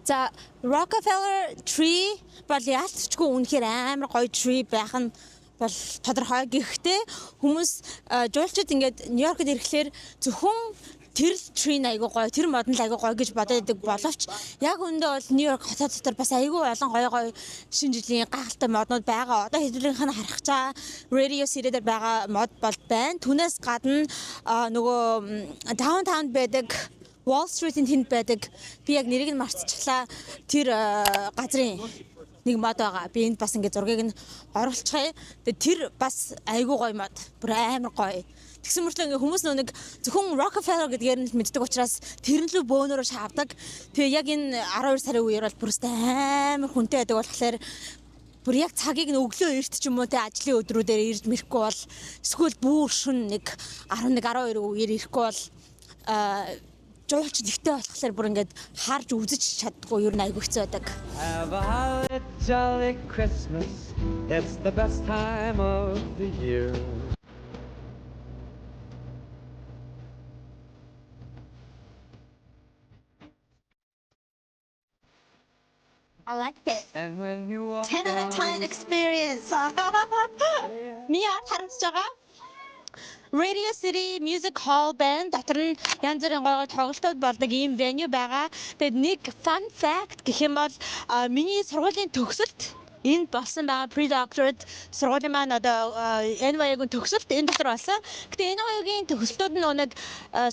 За Rockefeller Tree бол яалтчгүй үнэхээр амар гоё tree байх нь бол тодорхой. Гэхдээ хүмүүс жуулчид ингээд Нью-Йоркд ирэхлээр зөвхөн тэр tree айгуу гоё, тэр модон айгуу гоё гэж бодоод идэг боловч яг үндэ бол Нью-Йорк хотод дотор бас айгуу олон гоё шинэ жилийн гайхалтай моднууд байгаа. Одоо хэдүүлгийнх нь харах цаа Radio City дээр байгаа мод бол байна. Түүнээс гадна нөгөө downtown байдаг Wall Street-ийн тэнд байдаг. Би яг нэрийг нь мартчихлаа. Тэр газрын нэг мод байгаа. Би энд бас ингээд зургийг нь оруулчихъя. Тэгээ тэр бас айгүй гоё мод. Бүр амар гоё. Тэгсэн мөртлөө ингээ хүмүүс нэг зөвхөн Rockefeller гэдгээр нь мэддэг учраас тэрнлүү бөөнөрөө шаавдаг. Тэгээ яг энэ 12 сарын үеэр бол бүр амар хүнтэй байдаг болохоор бүр яг цагийг нь өглөө эрт ч юм уу те ажлын өдрүүдээр ирж мэрэхгүй бол эсвэл бүр шүн нэг 11 12 үеэр ирэхгүй бол жуулч нэгтэй болохоор бүр ингээд харж үзэж чаддгүй ер нь айгүй хэцүү байдаг. Have a holly jolly Christmas. It's the best time of the year. I like it. And when you walk 10 out of 10 experience. Мия харагдаж байгаа. Radio City Music Hall band дотор нь янз бүрийн гоё тоглолтууд болдог ийм venue байгаа. Тэгэд нэг fun fact гэх юм бол миний сургуулийн төгсөлт энд болсон байгаа pre-doctorate сургуулийн маань одоо NYU-гийн төгсөлт энэ дотор болсон. Гэтэ NYU-гийн төгсөлтүүд нь нэг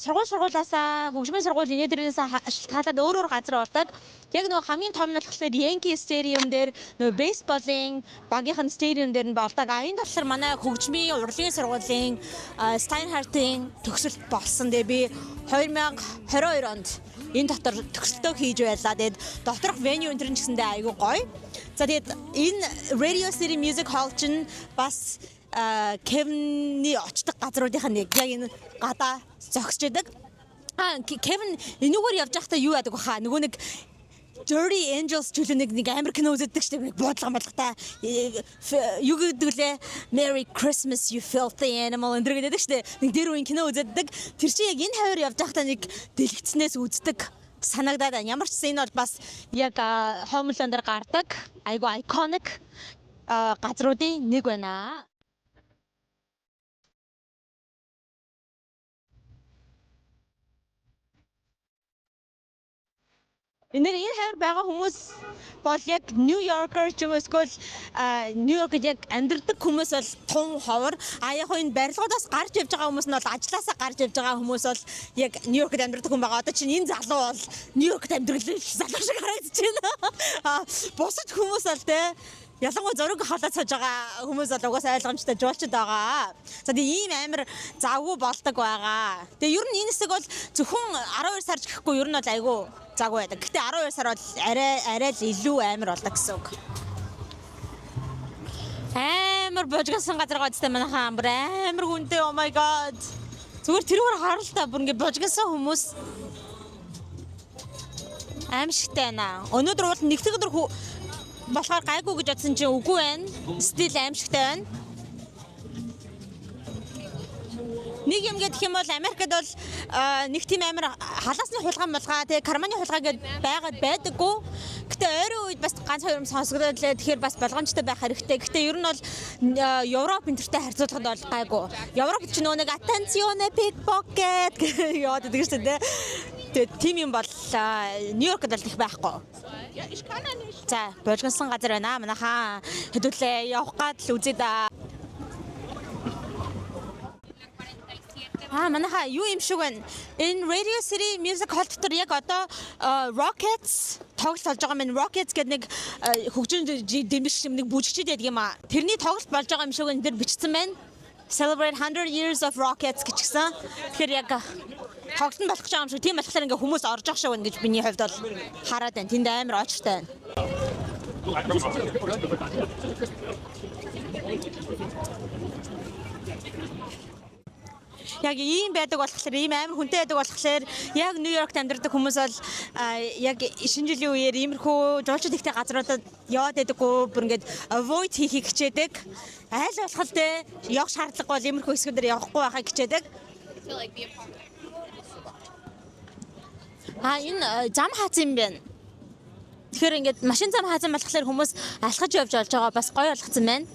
сургуулиасаа хөгжмийн сургууль инээдэрнээс шалтгаалаад өөр газар болдог. Яг нөгөө хамгийн том нь болохоор Yankee Stadium дээр нөгөө baseball-ийн багийнхан stadium дээр нь болдог. Энэ болохоор манай хөгжмийн урлагийн сургуулийн Steinhardt-ийн төгсөлт болсон. Тэгээ би 2022 онд энэ дотор төгсөлтөө хийж байлаа. Тэгээд доторх venue энэ ч гэсэндээ айгүй гоё. За тэгээд энэ Radio City Music Hall чинь бас Kevin-ний очдог газруудынхаа нэг яг энэ гадаа зогсож байдаг. Kevin энүүгээр явж байхдаа юу яадаг баха? Нөгөө нэг Dirty Angels чөлөөнийг нэг амар кино үздэг штеп нэг буудлага бодлоготой юу гэдэг лээ Merry Christmas you filthy animal энэ гэдэг штеп нэг дээр үеийн кино үздэг тэр чинь яг энэ хавар явж байхдаа нэг дэлгэцнээс үздэг санагдаад байна. Ямар ч зүйл энэ бол бас яг Home Alone дээр гардаг айгу iconic газруудын нэг байна. Энэ хавар байгаа хүмүүс бол яг New Yorker ч юм уу эсвэл New Yorkд яг амьдардаг хүмүүс бол тун ховор. Яг энэ барилгуудаас гарч явж байгаа хүмүүс нь бол ажилласаа гарч явж байгаа хүмүүс бол яг New Yorkд амьдардаг хүн байгаа. Одоо чинь энэ залуу бол New Yorkд амьдрал залуу шиг харагдаж байна. Бусад хүмүүс бол те ялангуяа зураг халаад сууж байгаа хүмүүс бол угаасаа ойлгомжтой жуулчд байгаа. За тэгээ ийм амар завгүй болдог байгаа. Тэгээ ер нь энэ хэсэг бол зөвхөн 12 сар ч гэхгүй ер нь бол айгүй завгүй байдаг. Гэтэ 12 сар бол арай л илүү амар болдог гэсэн үг. Амар божгсон газар гоцтой манайхаа амар хүнтэй oh my god. Зүгээр тэрүүгээр харал та бүр ингэ божгсон хүмүүс аимшигтай байна. Өнөөдөр бол нэгтгэх өдөр болохоор гайгүй гэж бодсон чинь үгүй байна. Стил аимшигтай байна. Нэг юм гэх юм бол Америкт бол нэг тийм амар халаасны хулгай молгаа тэгээ карманы хулгай гэдээ байгаад байдаггүй. Гэтэ ойрын үед бас ганц хоёр юм сонсогдоод лээ. Тэгэхээр бас болгоомжтой байх хэрэгтэй. Гэтэ ер нь бол Европ энтертэй харьцуулахад бол гайгүй. Европ ч нөгөө нэг attenzione pickpocket яваад байдаг шүү дээ. Тэгээ тийм юм бол Нью-Йоркд бол их байхгүй. За, божгонсон газар байна. Манайхаа хэдүүлээ явах гад л үзээ да. Манайхаа юу юм шиг байна. Энэ Radio City Music Hall дотор яг одоо Rockets тоглолт болж байгаа юм. Rockets гэдэг нэг хөгжим дэмжигч нэг бүжигчд байдаг юм аа. Тэрний тоглолт болж байгаа юм шиг энэ дэр бичсэн байна. Celebrate 100 years of Rockets гэжсэн. Тэгэхээр яг тоглолт нь болох гэж байгаа юм шиг. Тийм болохоор ингээ хүмүүс орж явах шиг байна гэж миний хувьд бол хараад байна. Тэнд амар очтой байна. Яг ийм байдаг болохоор ийм амар хүнтэй байдаг болохоор яг Нью-Йоркт амьдардаг хүмүүс бол яг шинэ жилийн үеэр иймэрхүү жуулчд ихтэй газруудад яваад байдаггүй бүр ингээд avoid хийхийг хичээдэг. Айл болох те явах шаардлага бол иймэрхүү хэсгүүдээр явахгүй байхыг хичээдэг. Энэ зам хааз юм байна. Тэгэхээр ингээд машин зам хаазсан болохоор хүмүүс алхаж явж болж байгаа бас гоё болгоцсон байна.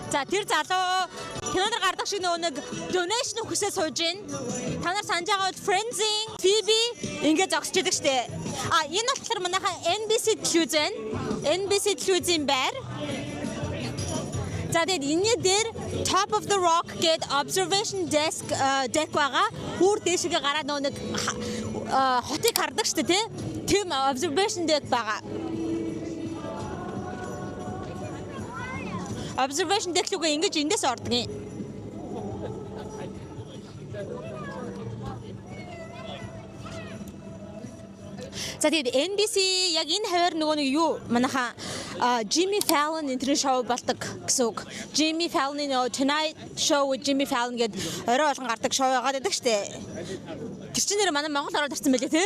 За тэр залуу киноноор гардаг шиг нэг donation өгөхөөс сууж байна. Та нар санаж байгаа бол Friends-ийн Phoebe ингээд зогсож идэг штэ. Энэ болохоор манайхаа NBC телевиз байна. NBC телевизийн байр. За тэгээд энэний дээр Top of the Rock гээд observation deck байгаа. Хүүр дээшгээ гараад нэг хотыг хардаг шүү дээ, тийм observation deck байгаа. Observation deck лугаа ингэж эндээс ордгийн. За тэгээд NBC яг энэ хавар нөгөө нэг юу манайха Jimmy Fallon интервью шоу болдог гэсэн үг. Jimmy Fallon-ийн Tonight Show with Jimmy Fallon гэдэг орой болгон гардаг шоу байгаа гэдэг штэ. Тэр чинь нэр манай Монгол ороод ирсэн байлээ те.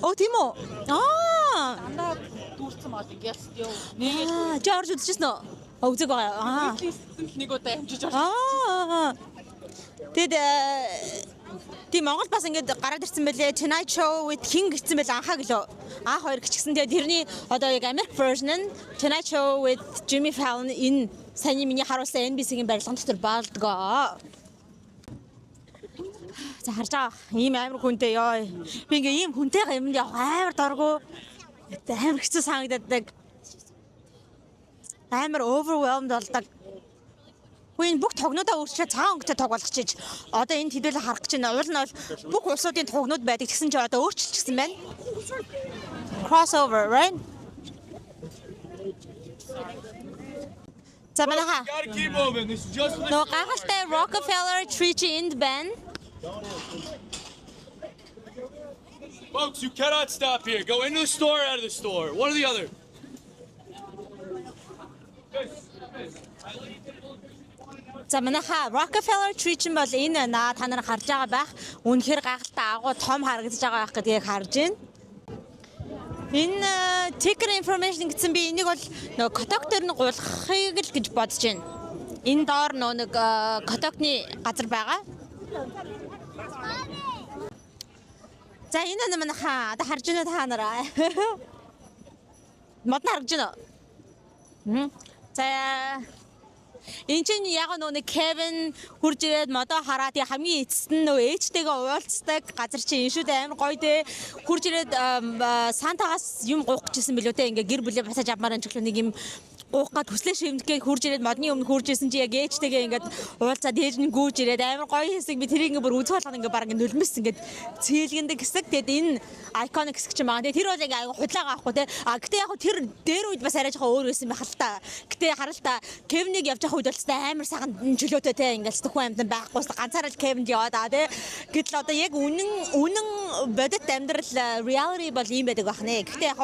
Оо тийм үү? Андаа дүүрсэн мод гялс ёо. Нэг Жорж үзчихсэн үү? Үзэг байгаа. нэг удаа амжиж Тэгэд тийм Монгол бас ингээд гараад ирсэн байлээ. Tonight Show with King гэсэн байл анхаа гэлөө. Анх хоёр гिचгсэн. Тэгээд тэрний одоо яг American version нь Tonight Show with Jimmy Fallon энэ саяны миний харуулсан NBC-гийн барилгын дотор баалдгаа. За харж байгаа. Ийм амар хүнтэй ёо. Би ингээ ийм хүнтэйгээ юмд явах амар дургу. Амар хэцүү санагддаг. Амар overwhelmed болдог. Хүн бүх тогнуудаа өөрчлөө цагаан өнгөтэй тог болгочих. Одоо энэ хэдүүлээ харах гэж байна. Уул нь бол бүх улсуудын тогнууд байдаг. Тэгсэн чинь одоо өөрчилчихсэн байна. Crossover, right? За манайха. Gotta keep moving. This is just No гахалтай Rockefeller Tree End байна. folks. You cannot stop here. Go into the store, out of the store. One or the other. За манайха Rockefeller Tree чинь бол энэ та нар харж байгаа байх. Үнэхээр гахалтай агуу том харагдаж байгаа байх гэдгийг харж байна. Энэ ticker information гэсэн би энийг бол нөгөө Котоктор нь гулхахыг л гэж бодож байна. Энэ доор нэг Котокны газар байгаа. За энэ манайха одоо харж байна та нараа. Модны харж байна. За энэ чинь яг нэг Kevin хурж ирээд модоо хараад хамгийн эцэст нь нөө ээжтэйгээ уулздаг газар чинь энэ шүү дээ амар гоё дээ. Хурж ирээд Сантагаас юм гуух гэжсэн билүү те ингээ гэр бүлээ басаж авмаар энэ ч нэг юм гуух гад хүслээ шивнэгээ хурж ирээд модны өмнө хурж ирсэн чи яг ээжтэйгээ ингээд уулзаад ээж нь гүүж ирээд амар гоё хэсэг би тэрийг ингээ бүр үзэх болгоо ингээ баг ингээ нулимс ингээ цээлгэндэг хэсэг. Тэгэд энэ iconic хэсэг чинь байгаа. Тэр бол ингээ аяга худлаа авахгүй те. Гэтэ яг тэр дээр үед бас арай жоохон өөр байсан байх л та. Гэтэ харал та Kevin-ийг явж байгаа үед бол амар сайхан чөлөөтэй те ингээл зөвхөн амьд байхгүй ганцаараа л Kevin-д яваад аа те. Гэтэл одоо яг үнэн бодит амьдрал reality бол ийм байдаг байх нэ. Гэтэ яг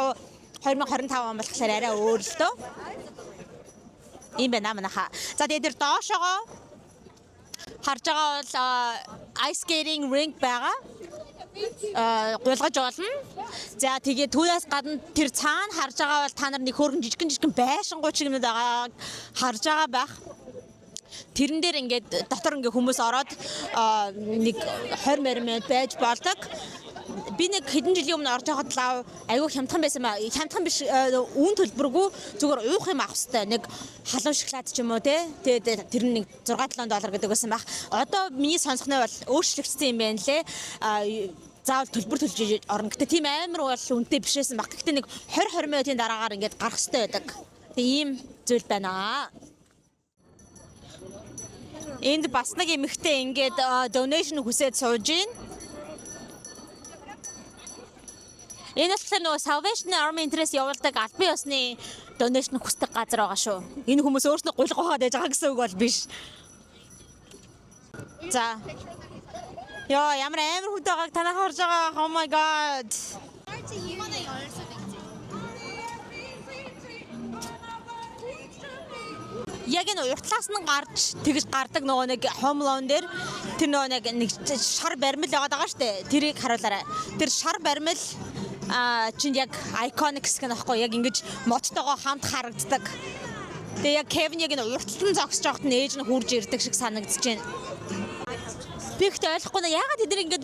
2025 он болохоор арай өөр л дөө. Ийм байна манайха. За тэгээд доошогоо харж байгаа бол ice skating rink байгаа. Гулгаж болно. За тэгээд түүнээс гадна тэр цаана харж байгаа бол та нар нэг хөөргөн жижигэн байшингуй чиг юм байгаа харж байгаа байх. Тэрэн дээр ингээд дотор ингээд хүмүүс ороод нэг 20 минут байж болдог. Би нэг хэдэн жилийн өмнө орж байхад лав айгүй хямдхан байсан маа. Хямдхан биш үүн төлбөргүй зүгээр уух юм авах хэрэгтэй. Нэг халуун шоколад ч юм уу те. Тэгээд тэр нэг $6-7 гэдэг байсан байх. Одоо миний сонсохноо бол өөрчлөгдсөн юм байна лээ. Заавал төлбөр төлж орно. Гэтэ тийм амар бол үнэтэй биш байсан баг. Гэтэ нэг 20 минутын дараагаар ингээд гарах хэрэгтэй байдаг. Тэг ийм зүйл байна. Энд бас нэг эмэгтэй ингээд donation хүсээд сууж байна. Энэ болохоор нөгөө Salvation Army интерес явуулдаг албан ёсны donation хүсдэг газар байгаа шүү. Энэ хүмүүс өөрснөө гулгахаад байж байгаа гэсэн үг бол биш. За. Яа, ямар амар хүнтэй байгааг танаа харж байгаа. Oh my god. Яг энэ уртлаас нь гарч тэгж гардаг нөгөө нэг home loan дээр тэр нөгөө нэг шар баримл яваад байгаа штэ. Тэрийг харуулаарай. Тэр шар баримл чинь яг iconic гэх нь аахгүй яг ингэж модтойгоо хамт харагддаг. Тэгээ яг Kevin яг энэ урттан зогсож байхад нь ээж нь хурж ирдэг шиг санагдаж байна. Би ихтэй ойлгохгүй наа яагаад тэд нар ингэж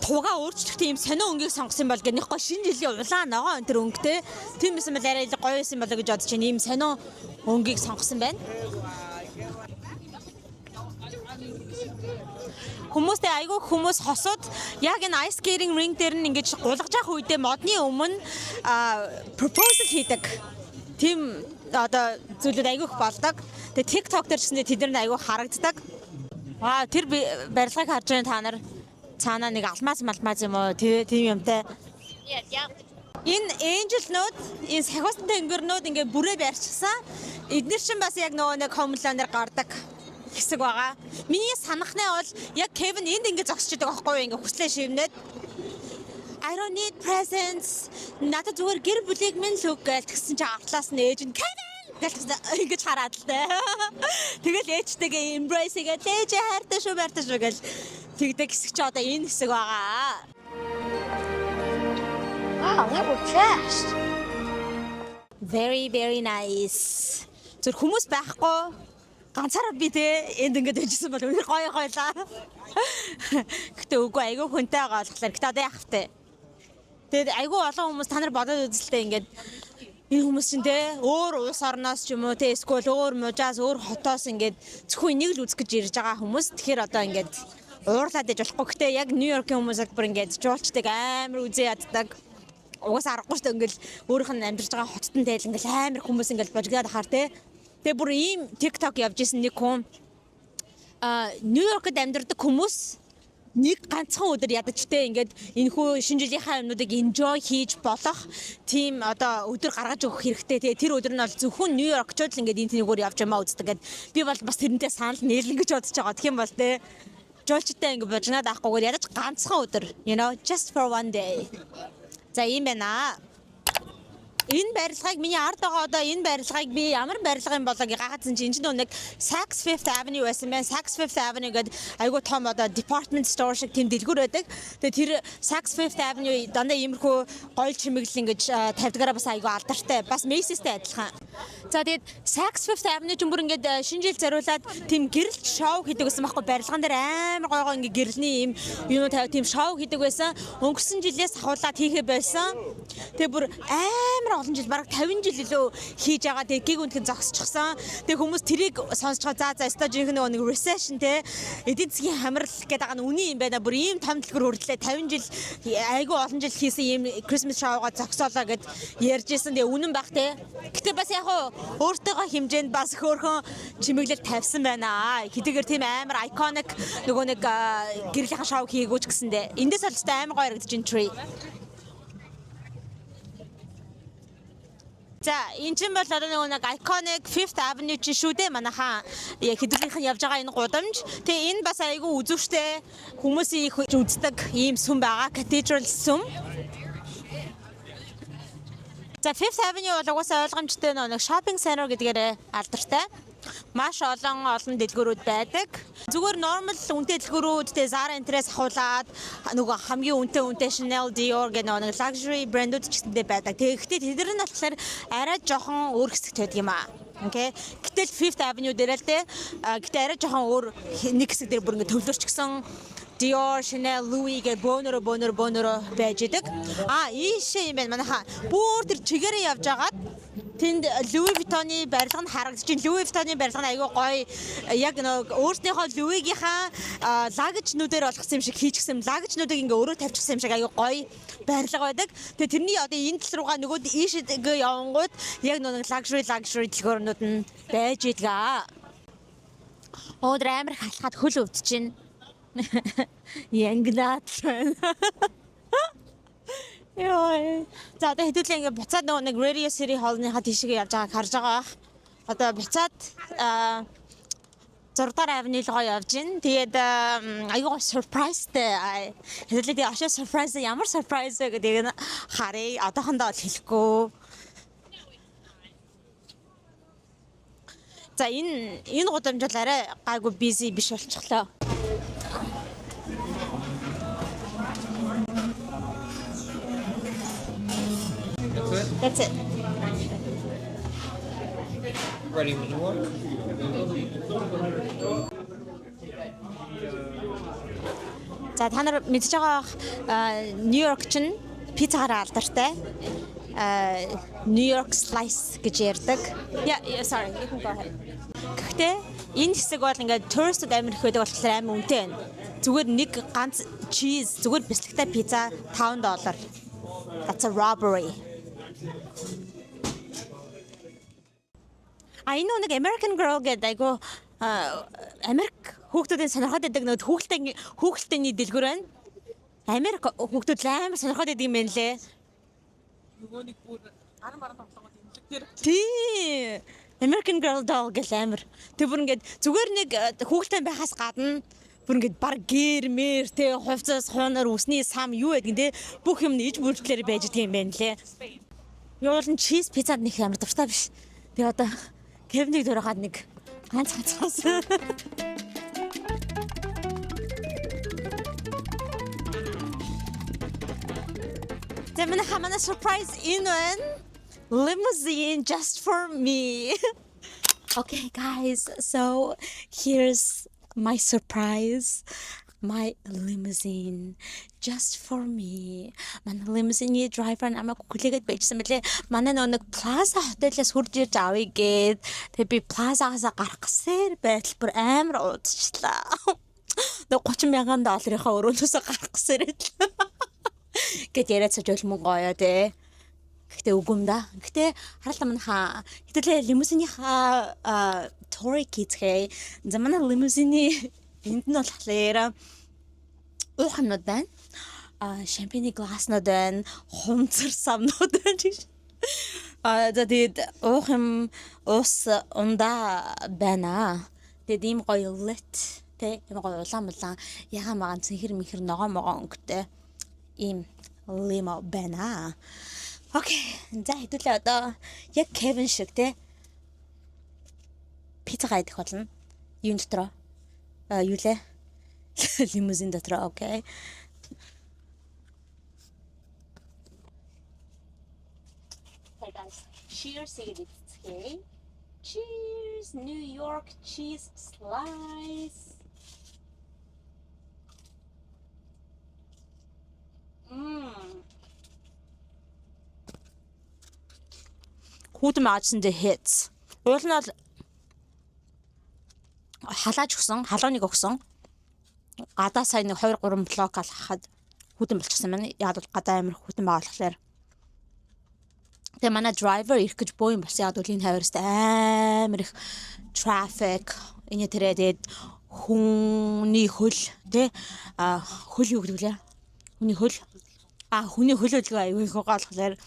тугаа өөрчлөлт юм сонио өнгийг сонгосон бол гэх нэг гоо шинэ жилийн улаан ногоо энэ төр өнгөтэй тийм байсан бол арай гоё байсан болоо гэж бодож байна. Ийм сонио өнгийг сонгосон байна. Хүмүүстэй айгүй хүмүүс хосууд яг энэ ice skating rink дээр нь ингэж гулгаж явах үедээ модны өмнө proposal хийдэг. тийм одоо зүйлүүд айгүй их болдог. Тэгээ TikTok дээр ч гэсэн тэд нар айгүй харагддаг. Тэр барилгыг харж байгаа та нар цаанаа нэг алмаз юм уу тийм юмтай. Энэ Angel Note, энэ сахиустай өнгөрнүүд ингээ бүрээ барьчихсан. Эдгээр чинь бас яг нөгөө нэг хомлоноор гардаг хэсэг байгаа. Миний санахнаа бол яг Kevin энд ингээ зогсчихдаг байхгүй юу? Ингээ хүслээ шивнээд I don't need presents. Надад зүгээр гэр бүлийг минь л үг гэж тэгсэн чинь артлаас нь ээж нь Kevin гэж ингэж хараад л дээ. Тэгэл ээжтэйгээ embrace хийгээд ээж хайртай шүү гэж тэгдэг хэсэг чи одоо энэ хэсэг байгаа. Wow, that was fast. Very very nice. Зөв хүмүүс байхгүй ганцаараа би тэ энд ингэж дэжсэн бол үнэр гоё гоёлаа. Гэтэ үгүй айгүй хүнтэй байгаа болохоор гэтэ одоо яах вэ? Тэгээд айгүй олон хүмүүс та нар бодоод үзэлтэй ингээд энэ хүмүүс чинь те өөр улс орноос ч юм уу те эсвэл өөр мужаас өөр хотоос ингээд зөвхөн энийг л үзэх гэж ирж байгаа хүмүүс. Тэгэхээр одоо ингээд уурлаад иж болохгүй. Гэтэ яг Нью-Йоркийн хүмүүс яг бүр ингээд жуулчдаг амар үзээ яддаг. Угаасаа аргагүй шүү дээ ингээл өөрийнх нь амьдарч байгаа хотод нь тэл ингээл амар хүмүүс ингээл божигдаад ахаар те. Тэгээ бүр ийм TikTok явж исэн нэг хүн Нью-Йоркод амьдардаг хүмүүс нэг ганцхан өдөр ядажтэй ингээд энэхүү шинэ жилийнхаа юмнуудыг enjoy хийж болох тийм одоо өдөр гаргаж өгөх хэрэгтэй. Тэгээ тэр өдөр нь бол зөвхөн Нью-Йоркчууд л ингээд энэ тэнийгээр явж ямаа үздэг гэд би бол бас тэрнтэй санал нийлэн гэж бодож байгаа. Тэгэх юм бол те жуулчтай ингээд божигнаад авахгүйгээр ядаж ганцхан өдөр just for one day. За ийм байна. Энэ барилгыг миний ард байгаа одоо энэ барилгыг би ямар барилга юм болоо гагацсан чинь нэг Saks Fifth Avenue байсан байна. Saks Fifth Avenue гэдэг айгуу том одоо department store шиг тийм дэлгүүр байдаг. Тэгээ тэр Saks Fifth Avenue дандаа иймэрхүү гоёл чимэглэл ингэж тавьдгаараа бас айгуу алдартай. Бас Macy's-тэй адилхан. За тэгээд Saks Fifth Avenue ч бүр ингээд шинэ жил зориулаад тийм гэрэлт шоу хийдэг байсан байхгүй барилган дээр амар гойгоо ингээд гэрэлний юм юм тавь тийм шоу хийдэг байсан. Өнгөрсөн жилээс ахуулаад хийхээ байсан. Тэгээ бүр амар олон жил бараг 50 жил илүү хийж байгаа. Тэгээ гиг үнхэн зогсчихсан. Тэгээ хүмүүс тэрийг сонсож байгаа. За стажийн нэг recession те эдийн засгийн хамрал гэдэг байгаа нь үний юм байна. Бүр ийм том дэлгүр хүртлээ 50 жил айгүй олон жил хийсэн ийм Christmas show-га зогсоолоо гэд ярьж исэн. Тэгээ үнэн байх те. Гэтэ бас яг өөртөөгөө хэмжээнд бас хөөрхөн чимэглэл тавьсан байна. Хэдийгээр тийм амар iconic нөгөө нэг гэрлийнхэн шоу хийгүүч гэсэндээ эндээс олж амар гоё харагдаж байна tree. За энэ чинь бол одоо нэг iconic Fifth Avenue чинь шүү дээ манайхаа хэдүүлгийнх нь явж байгаа энэ гудамж. Тэгээ энэ бас айгүй үзүүштэй хүмүүсийн их үздэг ийм сүм байгаа. Cathedral сүм. За Fifth Avenue бол угаасаа ойлгомжтой нэг shopping center гэдгээр алдартай. Маш олон дэлгүүрүүд байдаг. Зүгээр normal үнэтэй дэлгүүрүүдтэй Zara интерес ахуулаад нөгөө хамгийн үнэтэй Chanel, Dior гэх нэг luxury брэндүүд ч гэсэндээ байдаг. Тэгэхдээ тэдгээр нь болохоор арай жоохон өөр хэсэгт байдаг юм аа. Окей. Гэтэл Fifth Avenue дээр л дээ. Гэтээ арай жоохон өөр нэг хэсэг дээр бүр ингэ төвлөрч гисэн Dior, Chanel, Louis гэх бөөнөрө байж идэг. Ийшээ юм байна манайхаа. Бүр тэр чигээрээ явж агаад тэнд Louis Vuitton-ы барилга нь харагдаж байна. Louis Vuitton-ы барилга нь айгүй гоё. Яг нэг өөрснийхөө Louis-гийнхаа лагажнуудаар болгосон юм шиг хийчихсэн. Лагажнуудыг ингээ өөрөө тавьчихсан юм шиг айгүй гоё барилга байдаг. Тэгээ тэрний одоо энэ тал руугаа нөгөөд ийшээ явангууд яг нэг luxury дэлгүүрнүүд нь байж идэг. Өдөр амар халахад хөл өвдөж байна. Янгнаад. Яа. За одоо хэдүүлээ ингээ буцаад нэг Radio City Hall-ныхаа тийшээ явж байгааг харж байгаа. Одоо буцаад 6 дахь авны руу явж гин. Тэгээд айгүй surpriseтэй. Хэдүүлээ ашиг surprise ямар surprise вэ гэдэг нь харъя. Одоохондоо хэлэхгүй. За энэ гудамж бол арай гайгүй busy биш болчихлоо. That's it. Ready when you are. За та нар мэдж байгаа Нью-Йорк чинь пиццаараа алдартай. New York slice гэж ярьдаг. Yeah, sorry, you can go ahead. Гэхдээ энэ хэсэг бол ингээд туристууд амир их байдаг болохоор амар үнэтэй байна. Зүгээр нэг ганц cheese, зүгээр бэлтгэдэг пицца $5. That's a robbery. Энэ нэг American Girl гэдэг айгу Америк хүүхдүүдийн сонирхоод байдаг нэг хүүхэлтэйний дэлгүүр байна. Америк хүүхдүүд амар сонирхоод байдаг юм байна лээ. Нөгөө нэг бүр арам тоглоомод имлэг дээр. Тий. American Girl doll гэл амар. Тэг бүр ингээд зүгээр нэг хүүхэлтэй байхаас гадна бүр ингээд баг гэрмэр те хувцас хуунаар үсний сам юу гэдэг те бүх юм иж бүртлэр байж байгаа юм байна лээ. Ёолн чиз пиццад нэг амар дуртай биш. Тэг одоо Кевнийг дөрөгаад нэг ганц. Then I'm gonna surprise Inwen limousine just for me. Okay, guys, so here's my surprise. My limousine just for me. Манай limousine driver намайг хүлээгээд байжсан мөлий. Манай нэг Plaza хотелээс хурж ирж авъя гээд тэгээ би Plaza-гаас гарах гэсээр байтал бүр амар уудчлаа. Нэг $30,000-ийнхаа өрөөнөөсөө гарах гэсээр л. Гэт яриад сууж болмон гоё те. Гэхдээ үгүй юм да. Гэхдээ харалтаа манайхаа хэвлээ лимузинийхаа Tory Kids-гээ замана лимузины энд нь болохоор уух юмнууд байна. Шампиний гласнууд байна, хунцар самнууд байна. За тэгээд уух юм ус ундаа байна. Тэгээд ийм гоё lit те ийм гоё улаан ягаа магаан цэнхэр мэхэр ногоо могоо өнгөтэй ийм лимо байна. Окей. За хэдүүлээ одоо яг Kevin шиг те пицца гайдах болно. Юун дотроо юу лээ? Лимузин дотроо окей. Hey guys, cheers okay. Cheers, New York cheese slice. Хүүтэн маачсан дэ hits. Уул нь халааж өгсөн, халууныг өгсөн. Гадаа сая нэг 2-3 блок алхахад хүүтэн болчихсон байна. Яг бол гадаа амир хүүтэн байгаа болохоор. Тэгээ манай driver ирэх гэж боо юм болсон. Яг бол энэ хавьяаст амир их traffic. Энэ тэгээд хүний хөл тэ хөл юу гэдэг лээ? Хүний хөл. Хүний хөлөөлгөө аюу их гоолхолоор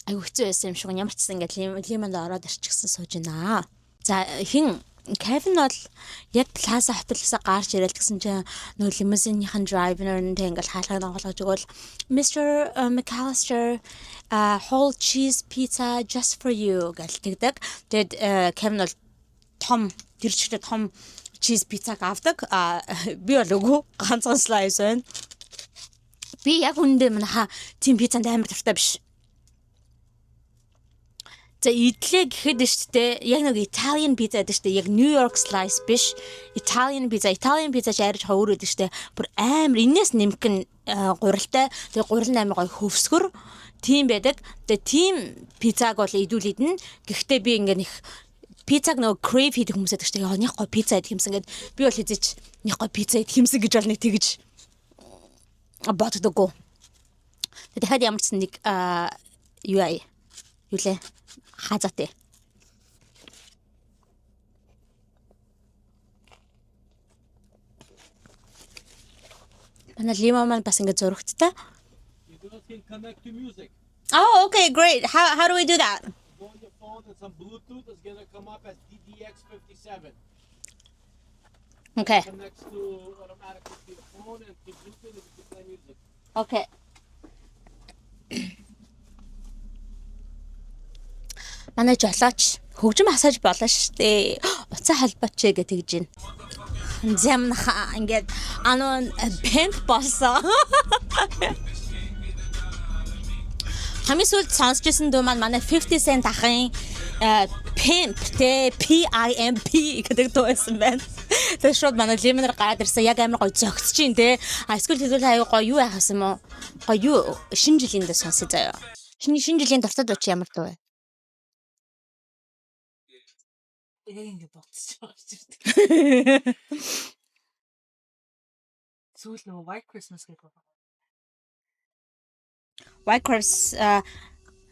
аюу хэцүү байсан юм шиг ямар ч гэсэн ингээд лимонд ороод ирчихсэн сууж байна. За хин Kevin бол яг Plaza хотелоос гарч ирэл гэсэн чинь нөө лимузинийхэн драйвер нь ингээд хаалгыг онгоолгож өгвөл Mr. McAllister whole cheese pizza just for you гэлтэгдэг. Тэгэд Kevin бол том тэр чигтээ том cheese pizza авдаг. Би бол үгүй ганцхан slice байна. Би яг үндэ манайха тийм пиццанд амар дуртай биш. За идлээ гэхэд штэ яг нэг Italian pizza гэдэг штэ яг New York slice биш. Italian pizza ч ариж ховөр гэдэг штэ. Бүр амар энэс нэмгэн гурилтай. Тэгээ гурил нь амар гоё хөвсгөр тийм байдаг. Тэгээ тийм пиццаг бол идүүл идэн. Гэхдээ би ингээ нэг пиццаг нөгөө crave хийдэг хүмүүс байдаг штэ. Нэг гоё пицца идэх юмсан гэд би бол хизээч нэг гоё пицца идэх юмсан гэж бол нэг тэгж боддоггүй. Тэгэхээр ямар ч нэг юу лээ хазаатай. Манай лимо маань бас ингэ зурагттай. You can connect to music. Oh, okay, great. How do we do that? Go on your phone and some Bluetooth is gonna come up as DDX57. Okay. Connects to automatically to the phone and to Bluetooth and to play music. Okay. Манай жолооч хөгжим асааж болно штэ. Уцаа холбооч гэж тэгж байна. Зэмнха ингээд пемп болсон. Хамгийн сүүлд сонсчихсан дуу маань манай 50 Cent ахын pimp те PIMP гэдэг дуу байсан байна. Тэр шууд манай лимонер гараад ирсэн. Яг амар гоё зөгсөж чинь те. Эсвэл тэгвэл аюу гоё юу яхасан юм уу? Гоё юу шинэ жилийн дээр сонсё заяа. Шинэ жилийн дуртай дуу чи ямар дуу вэ? Ингэ бодчих байгаа. Сүүл нөгөө White Christmas гэдэг байна. White Christmas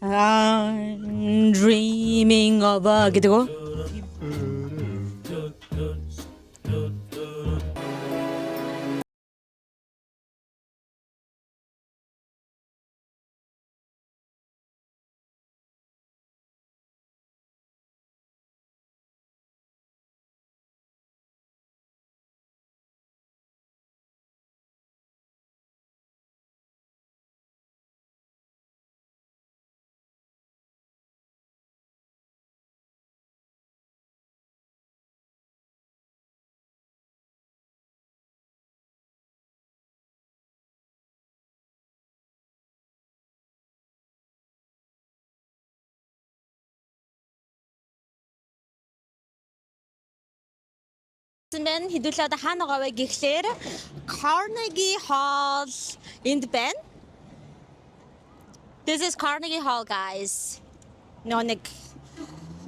I'm dreaming ба гэдэг үү? Мен хэдүүлээ одоо хаана байгаа вэ гэхлээр Carnegie Hall энд байна. This is Carnegie Hall, guys. Нэг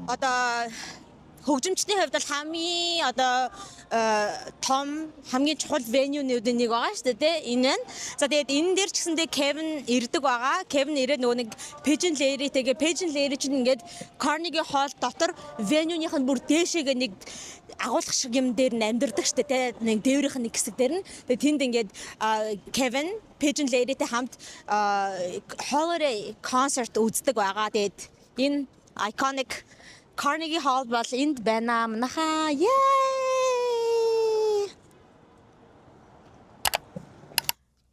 одоо хөгжимчдийн хувьд бол хамгийн одоо том хамгийн чухал venue-нуудын нэг байгаа шүү дээ, энэ нь. За тэгээд энэ дээр ч гэсэндээ Kevin ирдэг байгаа. Kevin ирээд нөгөө нэг Pigeon Lady-тэйгээ Pigeon Lady чинь ингээд Carnegie Hall дотор venue-ийнх нь бүр дээшээгээ нэг агуулгах шиг юм дээр амьдэрдэг шүү дээ, нэг дээврийнх нь нэг хэсэг дээр нь. Тэгээд тэнд ингээд Kevin Pigeon Lady-тэй хамт holiday concert үздэг байгаа. Тэгээд энэ iconic Carnegie Hall бол энд байна манайхаа. Yay!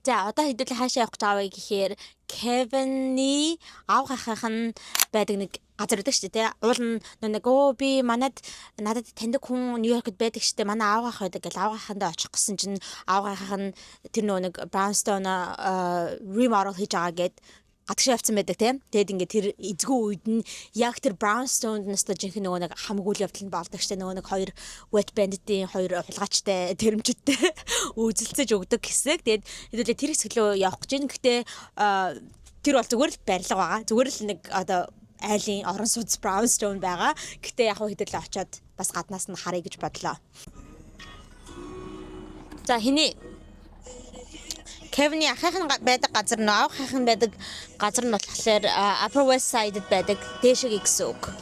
За одоо хэдүүлээ хаашаа явах гэж байгаа вэ гэхээр Kevin-ий аав хахах нь байдаг нэг газар байдаг шүү дээ. Уул нь нэг би надад таньдаг хүн Нью-Йоркд байдаг шүү дээ. Манай аав хах байдаг гэж аав хахандаа очих гэсэн чинь аав хахах нь тэр нэг Brownstone remodel хийж байгаа гэд гадагшаа явцсан байдаг тийм. Тэгэд ингээд тэр эзгүй үед нь яг тэр Brownstone-д нэстэ жинхэнэ нөгөө нэг хамгуул явдал нь болдог штэ, нөгөө нэг хоёр wet bandit-ийн хоёр хулгайчтай тэрэмжтэй үзэлцэж өгдөг хэсэг. Тэгэд хэдүүлээ тэр хэсгэлөө явах гэж байна. Гэхдээ тэр бол зүгээр л барилга байгаа. Зүгээр л нэг одоо айлын орон сууц Brownstone байгаа. Гэхдээ яг хэдүүлээ очиод бас гаднаас нь харъя гэж бодлоо. За хэний Kevin-ий ахын байдаг газар нь аав ахын байдаг газар нь болохоор Upper West Side-д байдаг дээшээ гэсэн үг.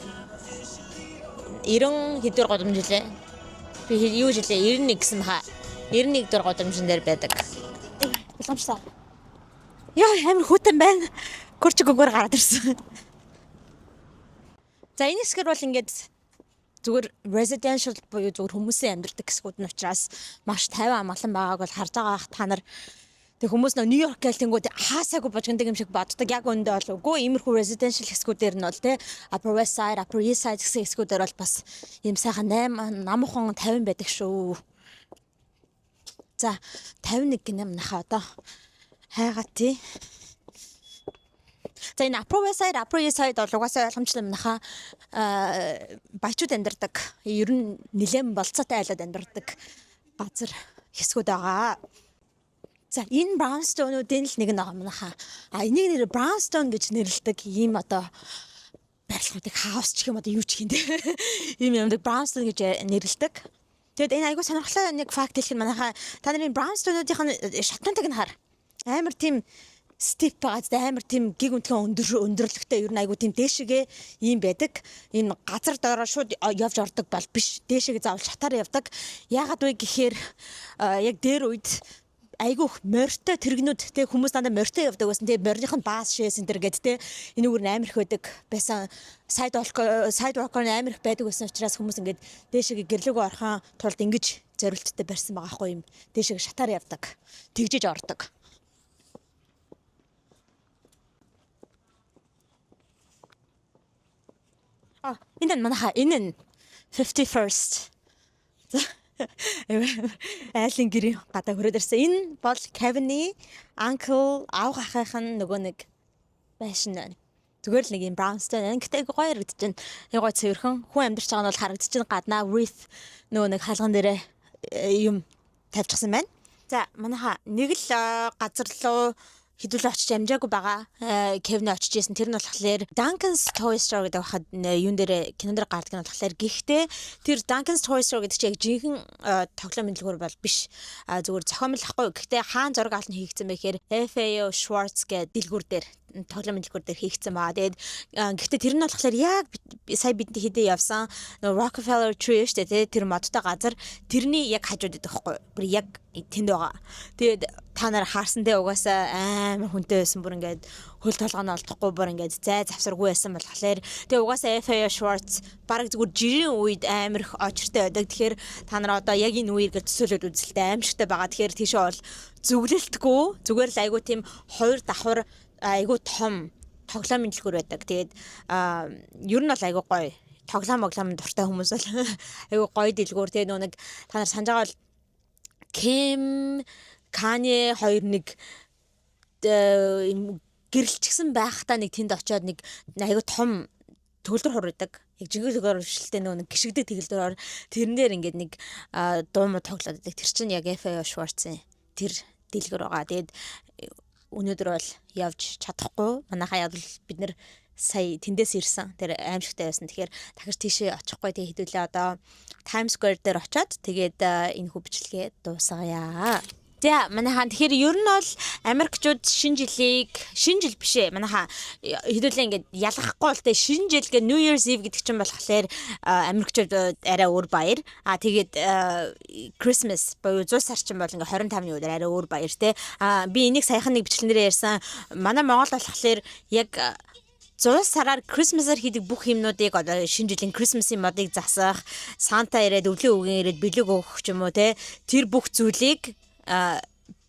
90 хэдвэр годомж жилээ. Би юу жилээ 91 гэсэн хаа. 91 дэх годомжин дээр байдаг. Боломжтой. Яа амар хүтэн байна. Гөрч гөгөр гараад ирсэн. За энэ хэсгэр бол ингээд зүгээр residential буюу зүгээр хүмүүсийн амьдардаг хэсгүүд нь учраас маш 50 амгалан байгааг бол харж байгаа та нар. Тэг хүмүүс Нью-Йорк гэлтэнгүүд хаасаагүй божгондаг юм шиг боддог. Яг өндөө бол үгүй иймэрхүү residential хэсгүүдээр нь бол те Upper West Side, Upper East Side гэсэн хэсгүүдээр бол бас юм сайхан 8 намхан 50 байдаг шүү. За 51 гинэ манайхаа одоо хайгаа тий. За энэ Upper West Side, Upper East Side бол угаасаа ойлгомжтой манайхаа баячууд амьдардаг. Ер нь нэлээд болцоотой айлууд амьдардаг газар хэсгүүд байгаа. За энэ Brownstone-уудын л нэг байгаа манайхаа. Энийг нэр Brownstone гэж нэрлэдэг ийм одоо барилгуудыг хаус ч юм одоо юу ч юм те. Ийм юмдаг Brownstone гэж нэрлэдэг. Тэгэд энэ айгуу сонирхолтой нэг факт хэлэх нь манайхаа та нарын Brownstone-уудын шатнантыг нь хар. Амар тийм стип байгаа, амар тийм гиг үнтгэн өндөрлөгтэй ер нь айгуу тийм дээшгээ ийм байдаг. Энэ газар доороо шууд явж ордог бол биш. Дээшгээ заавал шатаар явдаг. Яагаад вэ гэхээр яг дээр үед айгүйх морьтой тэрэгнүүд те хүмүүс дандаа морьтой явдаг байсан. Тэгээ морьных нь баас шээс энэ төр гэд те энэгээр амар их байдаг байсан. Sidewalk-оор амар их байдаг байсан учраас хүмүүс ингээд дээшээ гэрлөөгөө орхон тулд ингэж зориулттай барьсан байгаа хгүй юм. Дээшээ шатаар явдаг. Тэгжиж ордог. Энэ нь манайха энэ нь 51st. Айлын гэрийн гадаа хөрөөд ирсэн. Энэ бол Kevin-ий uncle аав ахын нөгөө нэг байшин байна. Зүгээр л нэг юм Brownstone байна. Гэтэ гоё харагдаж байна. Яг гоё цэвэрхэн хүн амьдарч байгаа нь бол харагдаж байна. Гаднаа wreath нөгөө нэг хаалган дээрээ юм тавьчихсан байна. За манайха нэг л газар руу хэдүүлээ очиж амжаагүй байгаа. Kevin очиж ирсэн. Тэр нь болохоор Duncan's Toy Store гэдэг хахад юун дээр кинон дээр гардаг нь болохоор гэхдээ тэр Duncan's Toy Store гэдэг чинь яг жинхэнэ тоглоом мэдлэгөр бол биш. Зүгээр зохиомл ахгүй. Гэхдээ хаан зураг алт нь хийгдсэн байхээр FAO Schwartz гэдэг дэлгүүр дээр тоглоом дэлгүүр дээр хийгдсэн байгаа. Тэгээд гэхдээ тэр нь болохоор яг сая бидний хэдэ явсан Rockefeller Tree шүү дээ. Тэр модтой газар тэрний яг хажууд идэх байхгүй. Бүр яг тэнд байгаа. Тэгээд та нар хаарсан дээ угаасаа амар хүнтэй байсан бүр ингээд хөл толгоно олдохгүй бүр ингээд зай завсаргүй байсан болохоор тэгээд угаасаа FAO Schwartz баг зүгээр жирийн үед амар их очиртай байдаг. Тэгэхээр та нар одоо яг энэ үеэр гэж төсөөлөд үзэлтэй аимшигтай байгаа. Тэгэхээр тийшээ бол зүглэлтгүй зүгээр л айгу тийм хоёр давхар айгу том тоглоомын дэлгүүр байдаг. Тэгээд ер нь бол айгу гоё. Тоглоом дуртай хүмүүс бол айгу гоё дэлгүүр. Тэгээд нэг та нар санаж байгаа бол Kim Kanye хоёр нэг гэрэлчгсэн байхдаа нэг тэнд очиод нэг айгу том төгөлдөр хурдаг. Яг жигээр өршөлттэй нэг гიშгдэг төгөлдөр тэрнээр ингээд нэг дуум тоглоод байдаг. Тэр чинь яг FAO Schwartz-ийн тэр дэлгүүр байгаа. Тэгээд өнөөдөр бол явж чадахгүй. Манайхаа явбал бид нэр сая тэндээс ирсэн. Тэр аимшигтай байсан. Тэгэхээр дахиж тийшээ очихгүй. Тэгээд хэдүүлээ одоо Times Square дээр очиод тэгээд энэ хүбжлэгээ дуусгая. За манайхан тэгэхээр ер нь бол Америкчууд шинэ жил биш ээ. Манайхан хэдүүлээ ингээд ялгахгүй л те шинэ жил гэ New Year's Eve гэдэг чинь болохоор Америкчууд арай өөр баяр. Тэгээд Christmas буюу 100 сар чинь бол ингээд 25-ны өдөр арай өөр баяр те. Би энийг саяхан нэг бичлэгнээр ярьсан. Манай Монгол болохоор яг 100 сараар Christmas-аар хийдэг бүх юмнуудыг одоо шинэ жилийн Christmas-ийн модыг засах, Санта ирээд өвлийн үгийн ирээд бэлэг өгөх ч юм уу те. Тэр бүх зүйлийг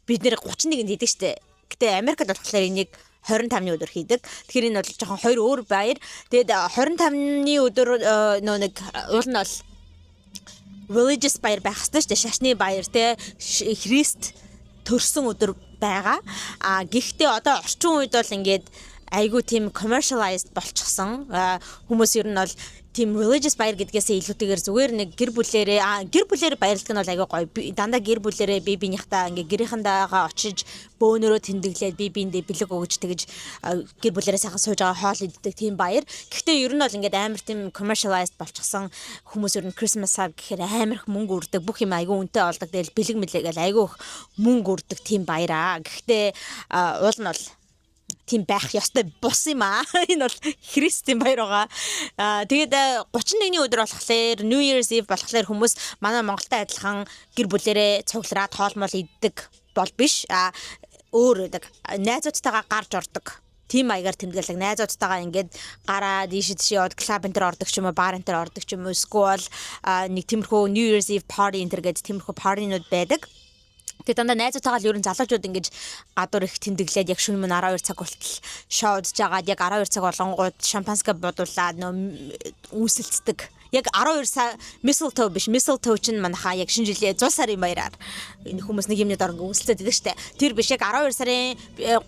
бид нэр 31-нд хийдэг штэ. Гэтэ Америкт болохоор энийг 25-ны өдөр хийдэг. Тэгэхээр энэ бол жоохон хоёр өөр баяр. Тэгээд 25-ны өдөр нөө нэг уул нь бол religious баяр байх ёстой штэ. Шашны баяр те. Христ төрсөн өдөр байгаа. Гэхдээ одоо орчин үед бол ингээд айгу тийм commercialized болчихсон. Хүмүүс ер нь бол тийм religious баяр гэдгээсээ илүүтэйгээр зүгээр нэг гэр бүлээрээ баярлдаг нь бол айгүй гоё. Дандаа гэр бүлээрээ бие биенийхээ ингээ гэрийнхэндээ очиж бөөнөрөө тэмдэглээд бие биендээ бэлэг өгж тэгж гэр бүлээрээ сайхан сууж байгаа хоол иддэг тийм баяр. Гэхдээ ер нь бол ингээд амар тийм commercialized болчихсон. Хүмүүс ер нь Christmas-аар гэхээр амар их мөнгө үрдэг. Бүх юм айгүй үнэтэй болдог. Тэгэл бэлэг мэлэгээл айгүй их мөнгө үрдэг тийм баяраа. Гэхдээ уул нь бол тийм байх ёстой бус юм аа. Энэ бол Христийн баяр байгаа. Тэгээд 31-ний өдөр болохоор New Year's Eve болохоор хүмүүс манай Монголтай адилхан гэр бүлэрээ цуглараад хоолмол иддэг бол биш. Өөр байдаг. Найзуудтайгаа гарч ордог. Тим маягаар тэмдэглэдэг. Найзуудтайгаа ингээд гараа дийшээ яваад клуб энэ төр ордог ч юм уу, бар энэ төр ордог ч юм уу, school нэг тиймэрхүү New Year's Eve party энэ төр гэдэг тиймэрхүү паринууд байдаг. Тэгээд дандаа найзуудтайгаа л ерөн залуучууд ингэж гадуур их тэмдэглээд яг шөнө мөн 12 цаг болтол шоу удаж жагаад яг 12 цаг болонгууд шампанскэ бодуулаад үүсэлцдэг. Яг 12 сар mistletoe биш. Mistletoe чинь манайхаа яг шинэ жилийн 100 сарын баяраар энэ хүмүүс нэг юмнууд орон үүсэлцээд байдаг штэ. Тэр биш яг 12 сарын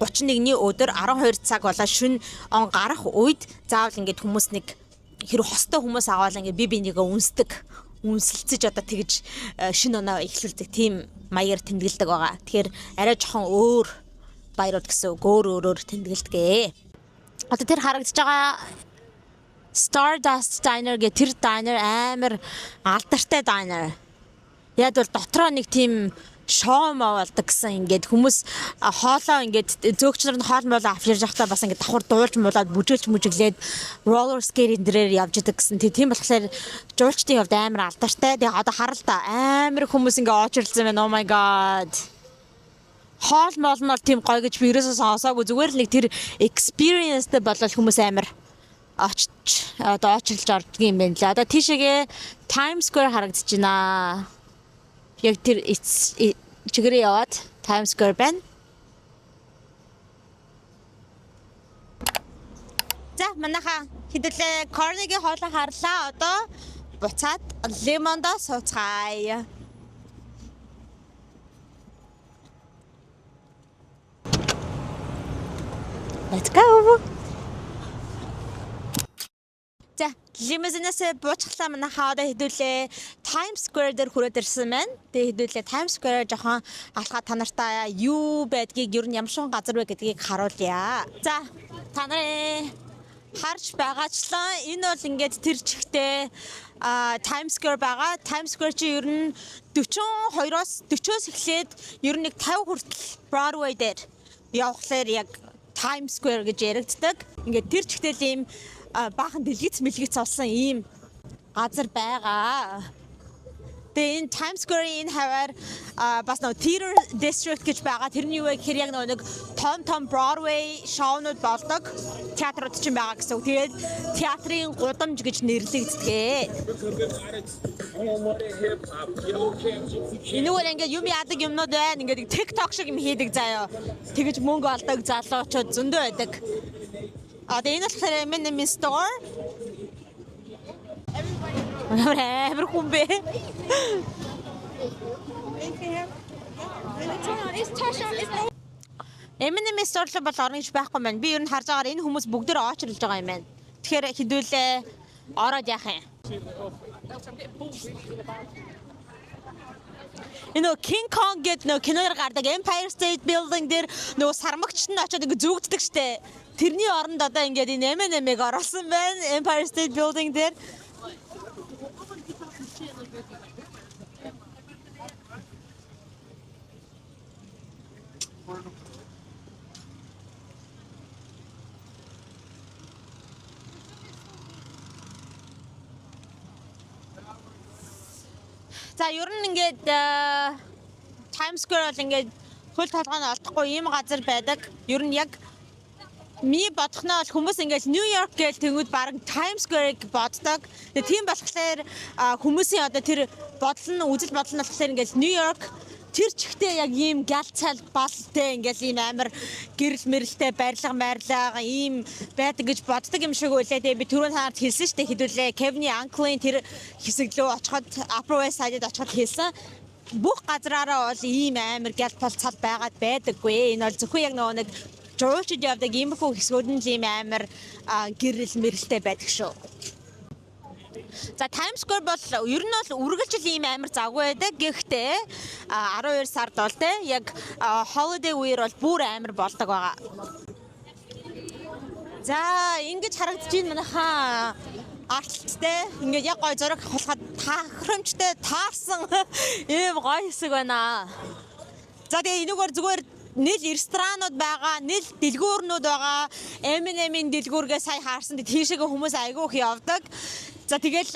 31-ний өдөр 12 цаг болоо шөнө он гарах үед заавал ингэж хүмүүс нэг хэрэг хостой хүмүүс аваад ингэ бие бинийгээ үнсэлцэж одоо тэгж шинэ оноо эхлүүлдэг тийм маягаар тэмдэглэдэг байгаа. Тэгэхээр арай жоохон өөр баярууд гэсэн үг өөрөөр тэмдэглэдэг. Одоо тэр харагдаж байгаа Stardust Diner гэх тэр diner амар алдартай diner. Яг бол дотроо нэг тийм шоу болдог гэсэн ингээд хүмүүс хоолоо ингээд зөөгч нар нь хоол моолоо авчирж явахдаа бас ингээд давхар дуулж муулаад бүжиглээд roller skate дээрээр явж идэг гэсэн. Тийм болохоор жуулчдын хувьд амар алдартай. Тэгээ одоо харал та амар хүмүүс ингээд очирлцсан байна. Oh my god. Хоол моол нь тийм гоё гэж би ерөөсөө сонсоогүй. Зүгээр л нэг тэр experience-тэй болол хүмүүс амар одоо очирлж ордог юм байна лээ. Одоо тийшээгээ Times Square харагдаж байна. Яг тэр чигээрээ яваад Times Square байна. За манайха хэдүүлээ Carnegie хоолоо харлаа. Одоо буцаад Lemon-доо сууцгаая. Let's go. За лимузинээс буучглаа манайхаа одоо хэдүүлээ Times Square дээр хүрээд ирсэн байна. Тэгээ хэдүүлээ Times Square жоохон алхаа та нартай юу байдгийг ер нь ямар шон газар вэ гэдгийг харуулъя. За та нарын харж байгаачлаа энэ бол ингээд тэр чигтээ Times Square байгаа. Times Square чи ер нь 42-оос 40-оос эхлээд ер нь нэг 50 хүртэл Broadway дээр явхлаар яг Times Square гэж яригддаг. Ингээд тэр чигтэл ийм баахан дэлгэц болсон ийм газар байгаа. Тэгээ энэ Times Square-ийн хавар бас нэг theater district гэж байгаа. Тэрний юу вэ гэхээр яг нэг том Broadway шоунууд болдог. Театрууд ч юм байгаа гэсэн үг. Тэгээд театрын гудамж гэж нэрлэгддэг. Энэгээр ингээд юм яадаг юмнууд байна. Ингээд TikTok шиг юм хийдэг заяа. Тэгэж мөнгө олдог залуучууд зөндөө байдаг. Тэгээ энэ болохоор M&M store. Амар хүн бэ. M&M store бол орно гэж байхгүй маань. Би ер нь харж байгаагаар энэ хүмүүс бүгдээр очрлж байгаа юм байна. Тэгэхээр хэдүүлээ ороод яах юм. Энэ King Kong гэдэг нөө киноор гардаг Empire State Building дээр нөгөө сармагчд нь очоод ингэ зүгддэг штэ. Тэрний оронд одоо ингээд энэ M&M-ыг оруулсан байна. Empire State Building дээр. За ер нь ингээд Times Square бол ингээд хөл толгойн олдохгүй ийм газар байдаг. Ер нь яг ми бодохноо хүмүүс ингээд New York гэж тэнгууд баг Times Square-ыг боддог. Тэгээ тийм болохоор хүмүүсийн одоо тэр үзэл бодол нь болохоор ингээд New York тэр чигтээ яг ийм галцал балтай ингээд ийм амар гэрэл мэрэлтэй барилга ийм байдаг гэж боддог юм шиг үлээ. Тэгээ би түрүүн танарт хэлсэн шүү дээ. Хэдүүлээ Kevin Uncle-ийн тэр хэсэг лөө очиход Upper West Side-д очиход хэлсэн. Бүх газраараа бол ийм амар галцал цал байгаад байдаггүй. Энэ бол зөвхөн яг нэг жуучид явдаг иймэрхүү хэсгүүд нь ийм амар гэрэл мэрэлтэй байдаг шүү. За Times Square бол ер нь бол үргэлжил ийм амар завгүй байдаг. Гэхдээ 12 сард бол те яг holiday үеэр бол бүр амар болдог байгаа. За ингэж харагдаж байна манайхаа арталттай. Ингээд яг гой зураг хулахад тахрамжтай таарсан ийм гоё хэсэг байна. За тэгээ энэгээр зүгээр нийл ресторанууд байгаа, нийл дэлгүүрнүүд байгаа. M&M-ийн дэлгүүргээ сая хаарсан. Тийшээгээ хүмүүс айгүй их явдаг. За тэгэл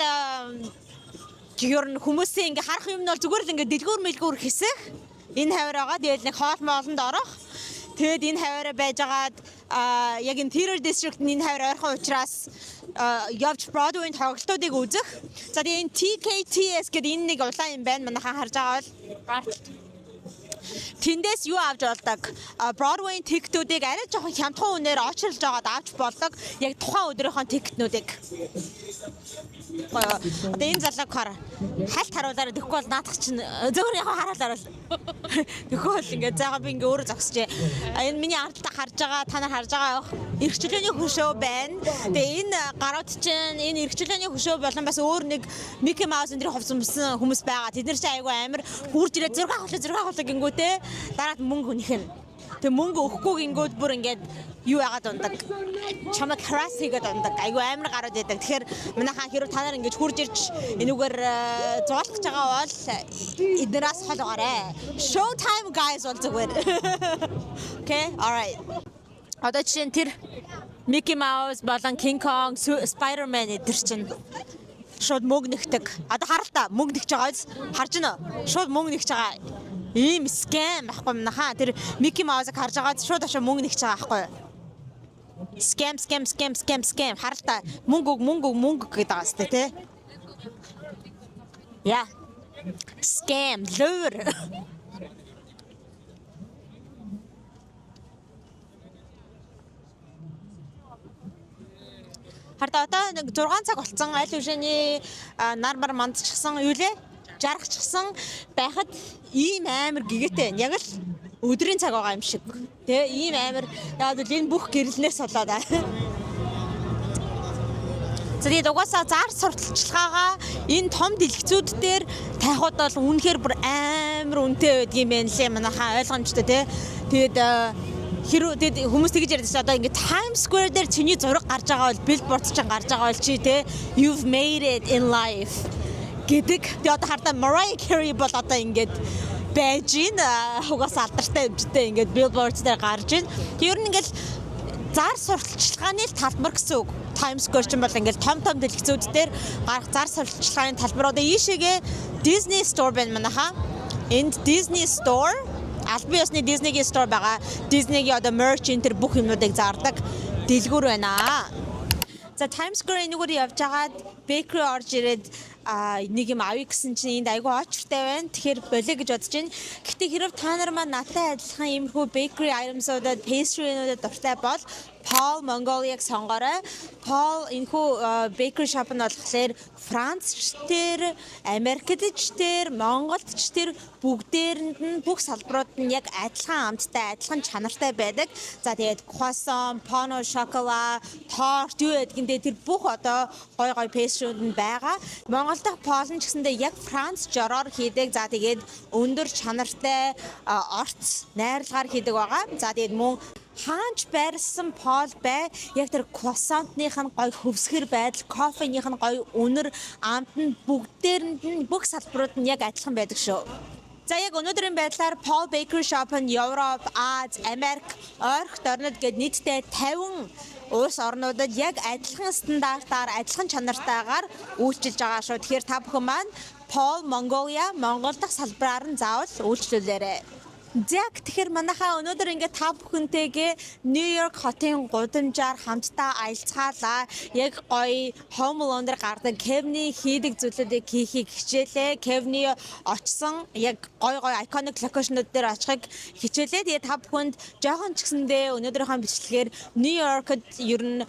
ер нь хүмүүсийн ингээ харах юм нь бол зүгээр л ингээ дэлгүүр хэсэх энэ хавар байгаа. Тэгэл нэг хоол моолонд орох. Тэгэд энэ хаваараа байжгаад яг энэ theater district энэ хавар ойрхон учраас явж Broadway-ийн тоглолтуудыг үзэх. За тэгээ энэ TKTS гэдэг энэ нэг улаан юм байна. Манайхан харж байгаа бол тэндээс юу авч болдог? Broadway-ийн тикетүүдийг арай жоохон хямдхан үнээр очрлж байгаад авч болдог. Яг тухайн өдрийнхөө тикетнүүдийг. Одоо энэ залууг хар хальт харуулаараа тэгэхгүй бол наадах чинь зөвхөн яг хараалаа. Тэгэхгүй бол ингээ заагаа би ингээ өөрөө зогсчээ. Энэ миний ардтаа харж байгаа, та нар харж байгаа эрхчлөөний хөшөө байна. Тэгээ энэ гарууд чинь энэ эрхчлөөний хөшөө болон бас өөр нэг Mickey Mouse энэ хувцсан хүмүүс байгаа. Тэд нар чинь айгүй амар хурж ирээд зураг авах гингүүтэй дараад мөнгө өнөх нь. Тэг мөнгө өгөхгүй гингүүд бүр ингээд юу яагаад ундаг. Чамайг harass хийгээд ундаг. Айгүй амар гарууд байдаг. Тэгэхээр манайхаа хэрэг та нар ингэж хурж ирж энүүгээр зоолох гэж байгаа бол эднээс хол байгаарэ. Show time guys бол зүгээр. Okay, all right. Одоо чинь тэр Mickey Mouse болон King Kong, Spider-Man эдэр чинь шууд мөнгө нэгдэг. Одоо хараа та мөнгө нэгж байгааз харж байна. Шууд мөнгө нэгж байгаа. Ийм scam ахгүй манайхаа. Тэр Mickey Mouse-ыг харж байгаад шууд очоо мөнгө нэгж байгаа ахгүй. Scam. Хараа та мөнгө гэдэг байгаа сте тий. Яа. Scam, луур. Хараа одоо нэг 6 цаг болцсон аль үшээний нар мандчихсан юу лээ? Жаргачсан байхад ийм амар гэгээтэй байна. Яг л өдрийн цаг байгаа юм шиг. Тэ ийм амар яагаад л энэ бүх гэрэлнээс болоод аа. Тэгээд угаасаа зар сурталчилгаагаа энэ том дэлгэцүүд дээр тайхууд бол үнэхээр бүр амар үнэтэй байдаг юм байна лээ манайхаа ойлгомжтой тий. Тэгээд хэрэг хүмүүс тэгж ярьдаг чинь одоо ингээд Times Square дээр чиний зураг гарч байгаа бол billboard ч гарч байгаа бол чи тий you've made it in life гэдэг. Тэгээд одоо хардаа Mariah Carey бол одоо ингээд байж гин угаасаа алдартай хэмжээтэй ингээд billboard дээр гарч гин. Ер нь ингээд зар сурталчилгааны талбар гэсэн үг. Times Square ч юм бол ингээл том дэлгэцүүд дээр гарах зар сурталчилгааны талбар. Одоо ийшээгээ Disney Store байна манайха. Энд Disney Store албан ёсны Disney-гийн store байгаа. Disney-гийн одоо merch энэ төр бүх юмнуудыг зардаг дэлгүүр байна. За Times Square энэгээр явж байгаад bakery орж ирээд нэг юм авъя гэсэн чинь энд айгүй очртай байна. Тэгэхээр болио гэж бодож байна. Гэхдээ хэрэг та нар маань надтай адилхан иймэрхүү bakery items-уудад, pastry-нуудад дуртай бол Paul Mongolia-г сонгоорой. Paul энэхүү bakery shop нь болохоор Францчдэр, Америкчдэр, Монголчдэр бүгдээрэнд нь бүх салбарууд нь яг адилхан амттай, адилхан чанартай байдаг. За тэгээд croissant, pain au chocolat, торт юу гэдгиймдээ тэр бүх одоо гой pastry-уд нь байгаа. Монгол дахь Paul нь ч гэсэндээ яг Франц жороор хийдэг. За тэгээд өндөр чанартай орц найрлагаар хийдэг байгаа. За тэгээд мөн хаанч байрлсан Paul бай яг тэр croissant-ных нь гой хөвсгөр байдал, кофеных нь гой үнэр, амт нь бүгдээрэнд нь бүх салбарууд нь яг адилхан байдаг шүү. За яг өнөөдрийн байдлаар Paul Bakery Shop нь Европ, Аз, Америк, ойрхон орнууд гээд нийтдээ 50 улс орнуудад яг адилхан стандартаар, адилхан чанартайгаар үйлчилж байгаа шүү. Тэгэхээр та бүхэн маань Paul Mongolia Монгол дахь салбараар нь заавал үйлчлүүлээрэй. Яг тэгэхээр манайхаа өнөөдөр ингээд та бүхэнтэйгээ Нью-Йорк хотын гудамжаар хамтдаа аялцгаалаа. Яг гоё Home Alone дээр гардаг Kevin-ийн хийдэг зүйлүүдийг хийхийг хичээлээ. Kevin-ийн очсон яг гоё iconic location-ууд дээр очихыг хичээлээ. Тэгээ та бүхэнд жоохон ч гэсэндээ өнөөдрийнхөө бичлэгээр Нью-Йоркд ер нь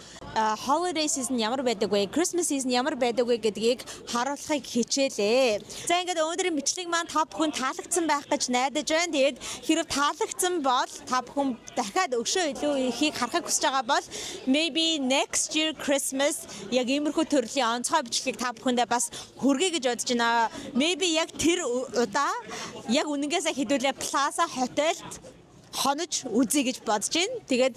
holiday season ямар байдаг вэ? Christmas season ямар байдаг вэ гэдгийг харуулахыг хичээлээ. За ингээд өнөөдрийн бичлэг маань та бүхэнд таалагдсан байх гэж найдаж байна. Тэгээд хэрэг таалагдсан бол та бүхэн дахиад өшөө илүү ихийг харахыг хүсэж байгаа бол maybe next year Christmas яг иймэрхүү төрлийн онцгой бичлэгийг та бүхэндээ бас хүргэе гэж бодож байна. Maybe яг тэр удаа яг үнэнгээсээ хэдүүлээ Plaza Hotel-д хонож үзье гэж бодож байна. Тэгээд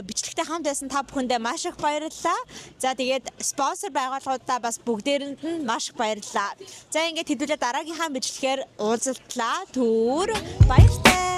бичлэгтэй хамт байсан та бүхэндээ маш их баярлалаа. За тэгээд спонсор байгууллагуудаа бас бүгдээрэнд нь маш их баярлалаа. За ингээд хэдүүлээ дараагийнхаа бичлэгээр уулзалтлаа. Түр баярлалаа.